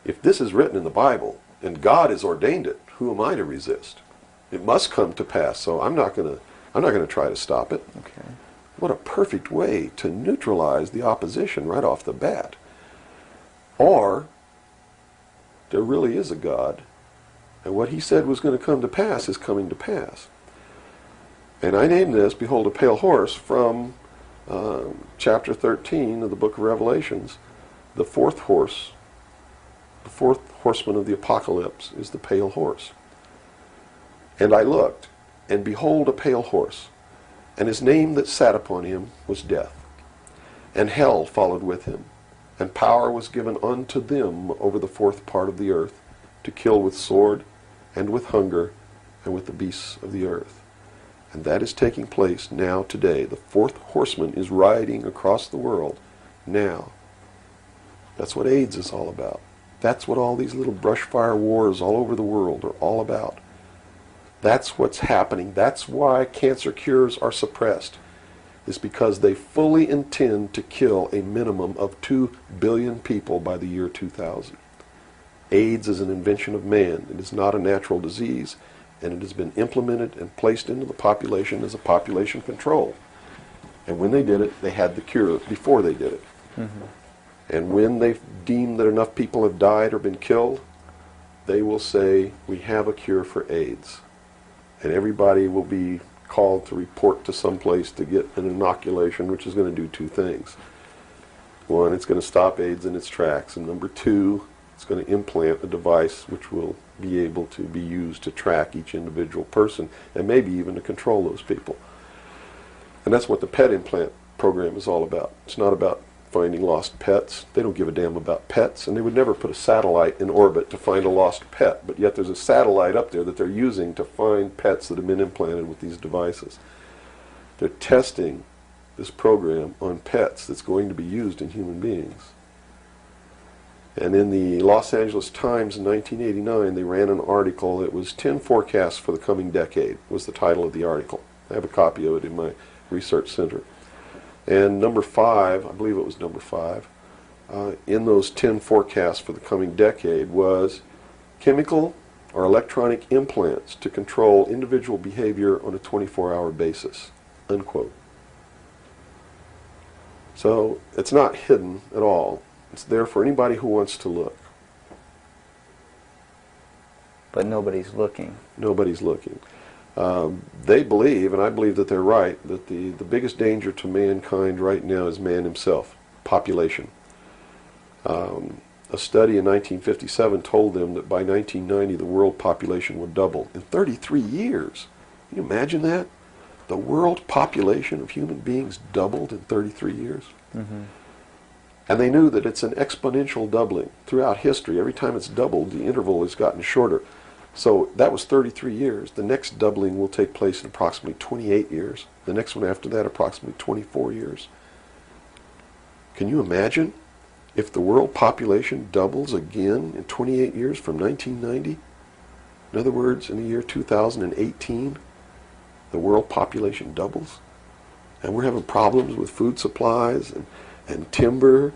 if this is written in the Bible and God has ordained it, who am I to resist? It must come to pass, so I'm not going to try to stop it. Okay. What a perfect way to neutralize the opposition right off the bat. Or there really is a God, and what he said was going to come to pass is coming to pass. And I named this, Behold a Pale Horse, from chapter 13 of the book of Revelations. The fourth horse, the fourth horseman of the apocalypse is the pale horse. And I looked, and behold a pale horse, and his name that sat upon him was Death. And hell followed with him, and power was given unto them over the fourth part of the earth, to kill with sword, and with hunger, and with the beasts of the earth. And that is taking place now today. The fourth horseman is riding across the world now. That's what AIDS is all about. That's what all these little brush fire wars all over the world are all about. That's what's happening. That's why cancer cures are suppressed. It's because they fully intend to kill a minimum of 2 billion people by the year 2000. AIDS is an invention of man. It is not a natural disease, and it has been implemented and placed into the population as a population control. And when they did it, they had the cure before they did it. And when they deem that enough people have died or been killed, they will say, we have a cure for AIDS. And everybody will be called to report to some place to get an inoculation, which is going to do two things. One, it's going to stop AIDS in its tracks. And number two, it's going to implant a device which will be able to be used to track each individual person and maybe even to control those people. And that's what the pet implant program is all about. It's not about finding lost pets. They don't give a damn about pets, and they would never put a satellite in orbit to find a lost pet, but yet there's a satellite up there that they're using to find pets that have been implanted with these devices. They're testing this program on pets that's going to be used in human beings. And in the Los Angeles Times in 1989, they ran an article. It was 10 forecasts for the coming decade, was the title of the article. I have a copy of it in my research center. And number 5, I believe it was number 5, in those 10 forecasts for the coming decade was chemical or electronic implants to control individual behavior on a 24-hour basis, unquote. So it's not hidden at all. It's there for anybody who wants to look. But nobody's looking. Nobody's looking. They believe, and I believe that they're right, that the biggest danger to mankind right now is man himself, population. A study in 1957 told them that by 1990 the world population would double in 33 years. Can you imagine that? The world population of human beings doubled in 33 years. Mm-hmm. And they knew that it's an exponential doubling throughout history. Every time it's doubled, the interval has gotten shorter. So that was 33 years. The next doubling will take place in approximately 28 years. The next one after that, approximately 24 years. Can you imagine if the world population doubles again in 28 years from 1990? In other words, in the year 2018, the world population doubles. And we're having problems with food supplies and timber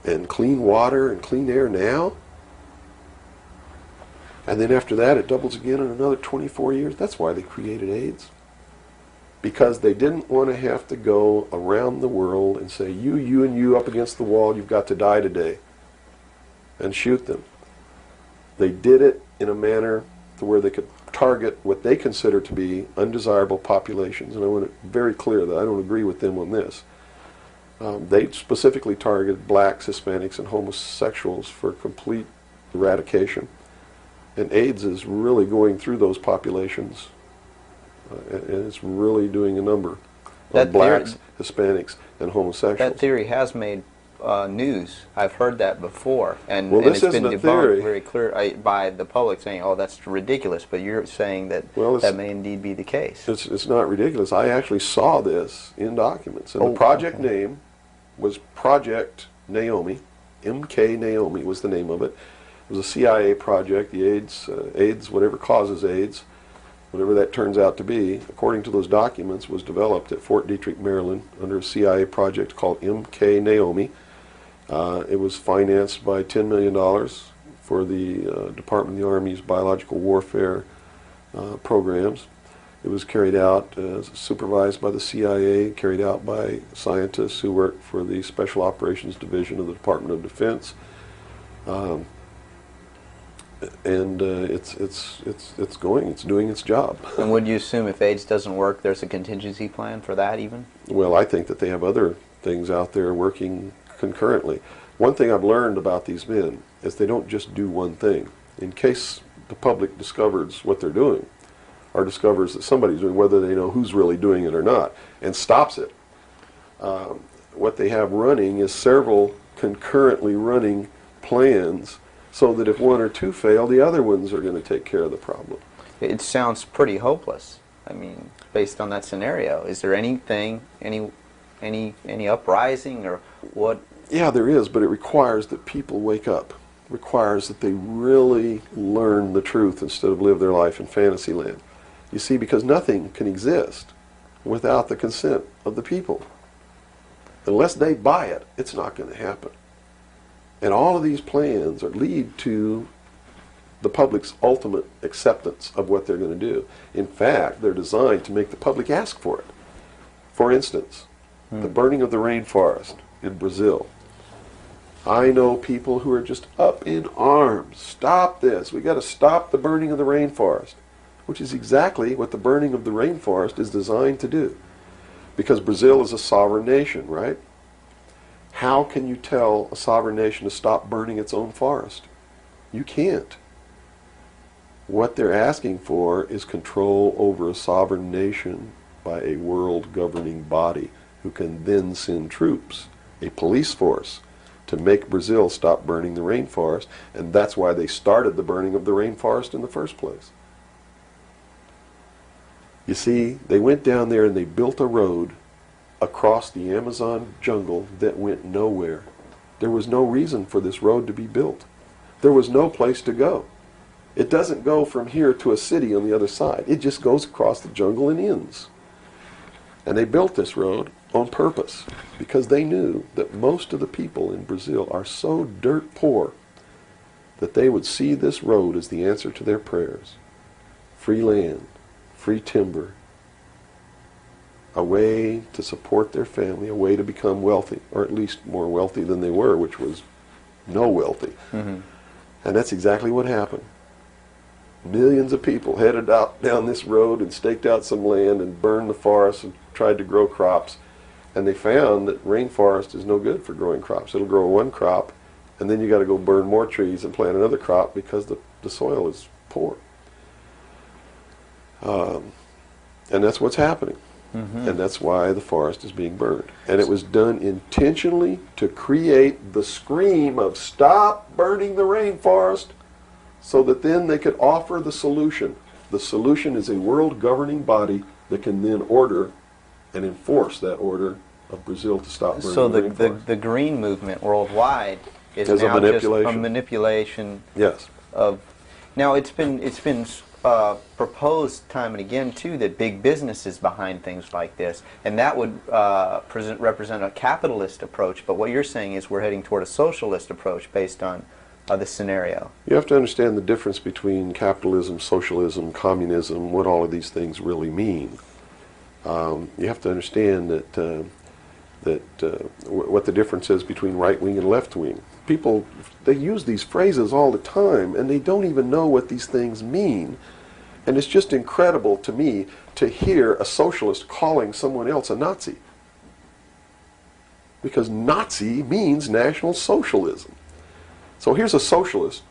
and clean water and clean air now. And then after that it doubles again in another 24 years. That's why they created AIDS. Because they didn't want to have to go around the world and say, you and you up against the wall, you've got to die today. And shoot them. They did it in a manner to where they could target what they consider to be undesirable populations. And I want it very clear that I don't agree with them on this. They specifically targeted blacks, Hispanics, and homosexuals for complete eradication. And AIDS is really going through those populations, and it's really doing a number of blacks, Hispanics, and homosexuals. That theory has made news. I've heard that before, and, well, and it's been debunked very clear by the public, saying, "Oh, that's ridiculous." But you're saying that that may indeed be the case. It's not ridiculous. I actually saw this in documents, and the project name was Project Naomi. MK Naomi was the name of it. It was a CIA project. The AIDS, whatever causes AIDS, whatever that turns out to be, according to those documents, was developed at Fort Detrick, Maryland, under a CIA project called MK Naomi. It was financed by $10 million for the Department of the Army's biological warfare programs. It was carried out, supervised by the CIA, carried out by scientists who worked for the Special Operations Division of the Department of Defense. And it's doing its job. And would you assume if AIDS doesn't work, there's a contingency plan for that even? Well, I think that they have other things out there working concurrently. One thing I've learned about these men is they don't just do one thing. In case the public discovers what they're doing, or discovers that somebody's doing, whether they know who's really doing it or not, and stops it, what they have running is several concurrently running plans, so that if one or two fail, the other ones are going to take care of the problem. It sounds pretty hopeless. I mean, based on that scenario, is there anything, any uprising or what? Yeah, there is, but it requires that people wake up. It requires that they really learn the truth instead of live their life in fantasy land. You see, because nothing can exist without the consent of the people. Unless they buy it, it's not going to happen. And all of these plans lead to the public's ultimate acceptance of what they're going to do. In fact, they're designed to make the public ask for it. For instance, the burning of the rainforest in Brazil. I know people who are just up in arms. Stop this. We've got to stop the burning of the rainforest, which is exactly what the burning of the rainforest is designed to do. Because Brazil is a sovereign nation, right? How can you tell a sovereign nation to stop burning its own forest? You can't. What they're asking for is control over a sovereign nation by a world governing body who can then send troops, a police force, to make Brazil stop burning the rainforest, and that's why they started the burning of the rainforest in the first place. You see, they went down there and they built a road across the Amazon jungle that went nowhere. There was no reason for this road to be built. There was no place to go. It doesn't go from here to a city on the other side. It just goes across the jungle and ends. And they built this road, on purpose, because they knew that most of the people in Brazil are so dirt poor that they would see this road as the answer to their prayers. Free land, free timber, a way to support their family, a way to become wealthy, or at least more wealthy than they were, which was no wealthy. And that's exactly what happened. Millions of people headed out down this road and staked out some land and burned the forest and tried to grow crops. And they found that rainforest is no good for growing crops. It'll grow one crop, and then you got to go burn more trees and plant another crop because the soil is poor. And that's what's happening. And that's why the forest is being burned. And it was done intentionally to create the scream of stop burning the rainforest, so that then they could offer the solution. The solution is a world governing body that can then order and enforce that order of Brazil to stop burning So the rainforest. the green movement worldwide is As a now just a manipulation. manipulation Yes. of. Now it's been proposed time and again too that big business is behind things like this, and that would represent a capitalist approach. But what you're saying is we're heading toward a socialist approach based on this scenario. You have to understand the difference between capitalism, socialism, communism, what all of these things really mean. You have to understand that what the difference is between right wing and left wing. People, they use these phrases all the time, and they don't even know what these things mean. And it's just incredible to me to hear a socialist calling someone else a Nazi. Because Nazi means National Socialism. So here's a socialist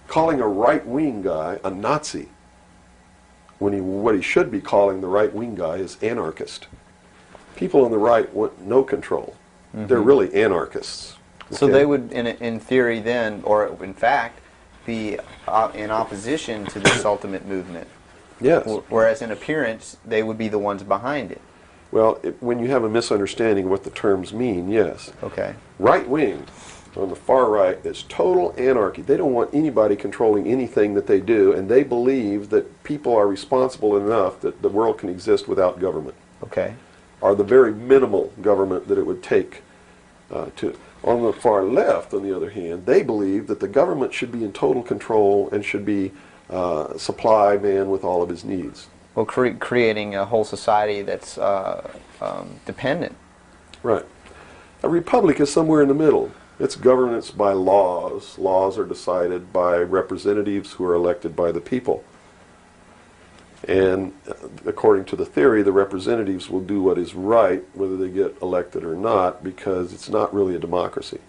calling a right-wing guy a Nazi, when what he should be calling the right-wing guy is anarchist. People on the right want no control. They're really anarchists. So Okay? they would, in theory then, or in fact, be in opposition to this ultimate movement. Yes. Whereas in appearance, they would be the ones behind it. Well, when you have a misunderstanding of what the terms mean, yes. Okay. Right wing, on the far right, is total anarchy. They don't want anybody controlling anything that they do, and they believe that people are responsible enough that the world can exist without government. Okay. Or the very minimal government that it would take to. On the far left, on the other hand, they believe that the government should be in total control and should be supply man with all of his needs. Well, creating a whole society that's dependent. Right. A republic is somewhere in the middle. It's governance by laws. Laws are decided by representatives who are elected by the people. And according to the theory, the representatives will do what is right, whether they get elected or not, because it's not really a democracy.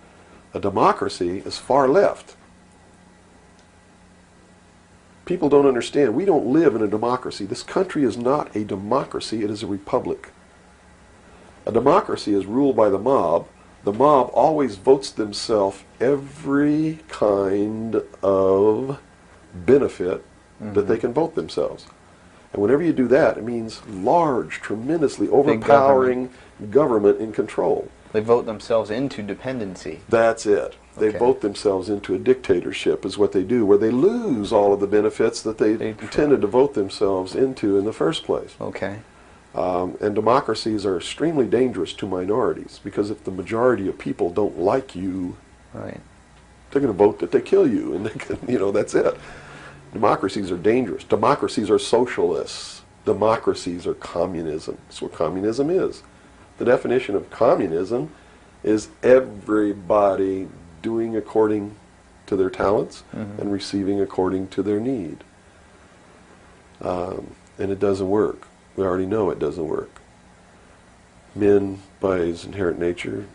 A democracy is far left. People don't understand. We don't live in a democracy. This country is not a democracy. It is a republic. A democracy is ruled by the mob. The mob always votes themselves every kind of benefit that they can vote themselves. And whenever you do that, it means large, tremendously overpowering government in control. They vote themselves into dependency. That's it. They Okay. vote themselves into a dictatorship is what they do, where they lose all of the benefits that they intended to vote themselves into in the first place. Okay. And democracies are extremely dangerous to minorities, because if the majority of people don't like you, Right. they're going to vote that they kill you, and they can, that's it. Democracies are dangerous. Democracies are socialists. Democracies are communism. That's what communism is. The definition of communism is everybody doing according to their talents and receiving according to their need. And it doesn't work. We already know it doesn't work. Man, by his inherent nature,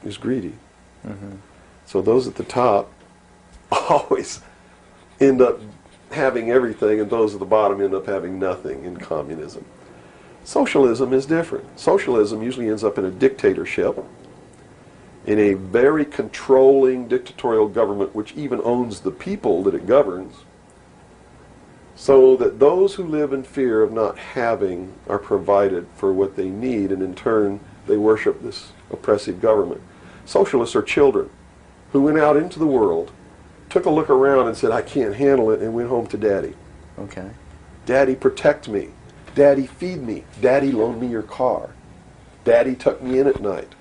is greedy. So those at the top always end up having everything, and those at the bottom end up having nothing in communism. Socialism is different. Socialism usually ends up in a dictatorship, in a very controlling dictatorial government which even owns the people that it governs, so that those who live in fear of not having are provided for what they need, and in turn they worship this oppressive government. Socialists are children who went out into the world, took a look around and said, I can't handle it, and went home to Daddy. Okay. Daddy, protect me. Daddy, feed me. Daddy, loan me your car. Daddy tucked me in at night.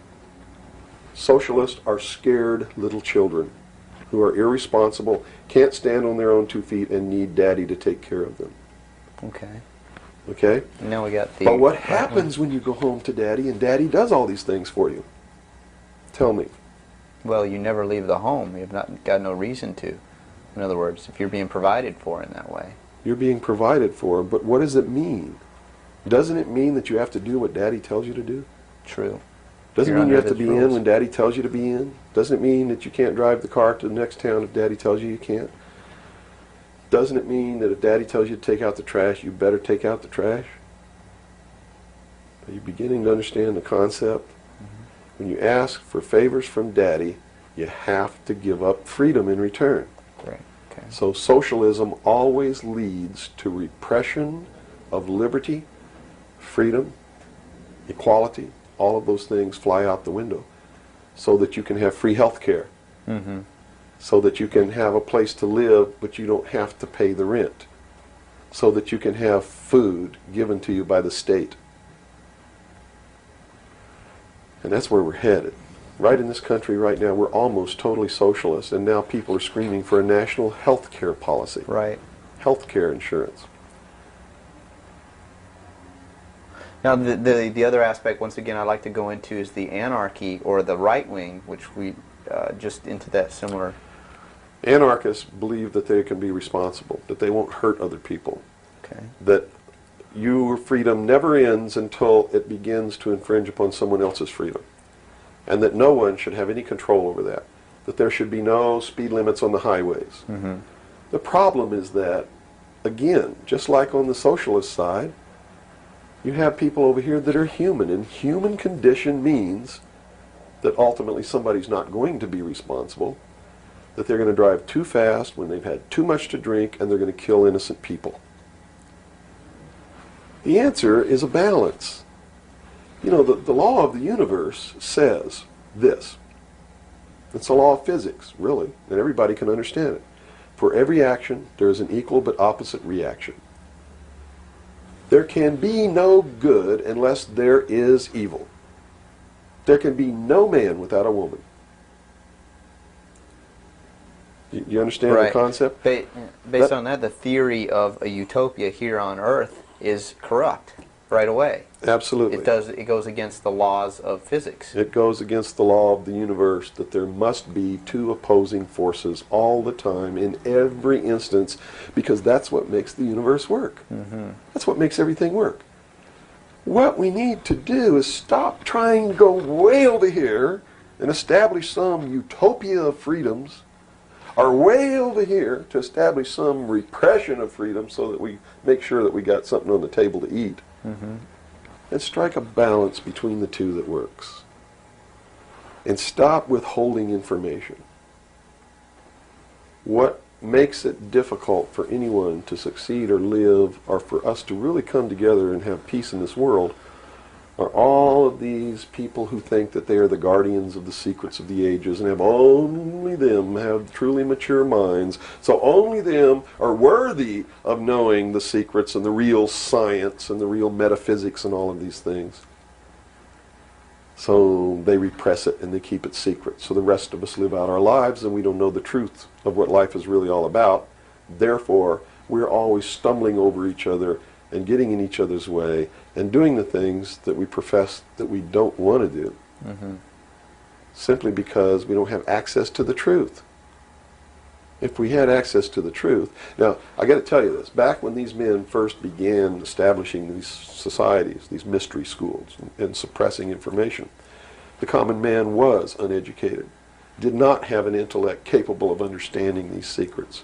Socialists are scared little children who are irresponsible, can't stand on their own 2 feet, and need Daddy to take care of them. Okay. Okay? Now we got the... But what happens when you go home to Daddy and Daddy does all these things for you? Tell me. Well, you never leave the home. You've not got no reason to. In other words, if you're being provided for in that way. You're being provided for, but what does it mean? Doesn't it mean that you have to do what Daddy tells you to do? True. Doesn't You're mean you under have to his be in rules. when Daddy tells you to be in. Doesn't it mean that you can't drive the car to the next town if Daddy tells you you can't. Doesn't it mean that if Daddy tells you to take out the trash, you better take out the trash? Are you beginning to understand the concept? When you ask for favors from Daddy, you have to give up freedom in return. Right. Okay. So socialism always leads to repression of liberty, freedom, equality. All of those things fly out the window so that you can have free health care, so that you can have a place to live but you don't have to pay the rent, so that you can have food given to you by the state. And that's where we're headed. Right in this country right now, we're almost totally socialist, and now people are screaming for a national health care policy, Right. health care insurance. Now, the other aspect, once again, I'd like to go into is the anarchy or the right wing, which we just into that similar. Anarchists believe that they can be responsible, that they won't hurt other people, Okay. that your freedom never ends until it begins to infringe upon someone else's freedom, and that no one should have any control over that there should be no speed limits on the highways. The problem is that, again, just like on the socialist side, you have people over here that are human, and human condition means that ultimately somebody's not going to be responsible, that they're going to drive too fast when they've had too much to drink, and they're going to kill innocent people. The answer is a balance. You know, the law of the universe says this. It's a law of physics, really, and everybody can understand it. For every action, there is an equal but opposite reaction. There can be no good unless there is evil. There can be no man without a woman. You understand the concept? Based on that, the theory of a utopia here on Earth is corrupt right away. Absolutely. It goes against the laws of physics. It goes against the law of the universe that there must be two opposing forces all the time in every instance, because that's what makes the universe work. That's what makes everything work. What we need to do is stop trying to go way over here and establish some utopia of freedoms, or way over here to establish some repression of freedom so that we make sure that we got something on the table to eat. And strike a balance between the two that works. And stop withholding information. What makes it difficult for anyone to succeed or live, or for us to really come together and have peace in this world, are all of these people who think that they are the guardians of the secrets of the ages, and have only them have truly mature minds, so only them are worthy of knowing the secrets and the real science and the real metaphysics and all of these things. So they repress it and they keep it secret, so the rest of us live out our lives and we don't know the truth of what life is really all about. Therefore, we're always stumbling over each other and getting in each other's way and doing the things that we profess that we don't want to do, simply because we don't have access to the truth. If we had access to the truth, now I got to tell you this, back when these men first began establishing these societies, these mystery schools, and suppressing information, the common man was uneducated, did not have an intellect capable of understanding these secrets.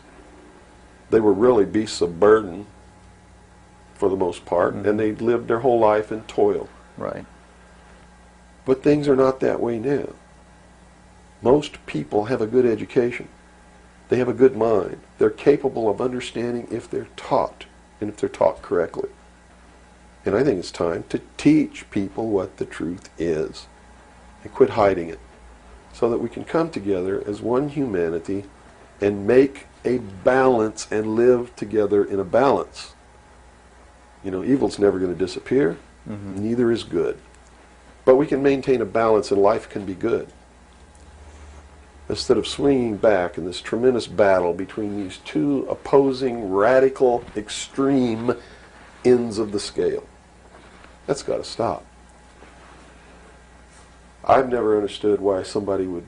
They were really beasts of burden for the most part, and they lived their whole life in toil. Right. But things are not that way now. Most people have a good education. They have a good mind. They're capable of understanding if they're taught, and if they're taught correctly. And I think it's time to teach people what the truth is, and quit hiding it, so that we can come together as one humanity and make a balance and live together in a balance. You know, evil's never going to disappear, neither is good. But we can maintain a balance and life can be good. Instead of swinging back in this tremendous battle between these two opposing, radical, extreme ends of the scale. That's got to stop. I've never understood why somebody would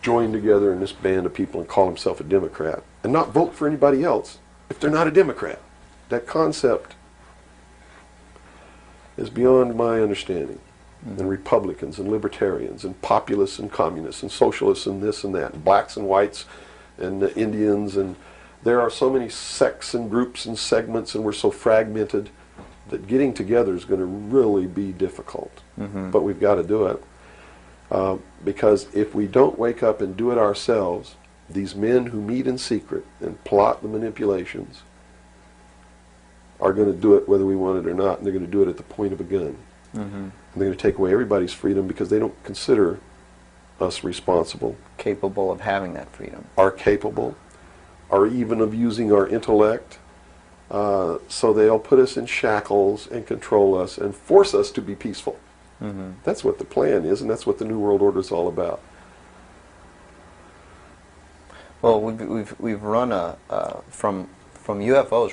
join together in this band of people and call himself a Democrat and not vote for anybody else if they're not a Democrat. That concept is beyond my understanding. And Republicans and Libertarians and Populists and Communists and Socialists and this and that, and blacks and whites and Indians, and there are so many sects and groups and segments, and we're so fragmented that getting together is going to really be difficult. But we've got to do it. Because if we don't wake up and do it ourselves, these men who meet in secret and plot the manipulations are going to do it whether we want it or not, and they're going to do it at the point of a gun. And they're going to take away everybody's freedom because they don't consider us responsible. Capable of having that freedom. Are capable, or even of using our intellect. So they'll put us in shackles and control us and force us to be peaceful. That's what the plan is, and that's what the New World Order is all about. Well, we've run from UFOs.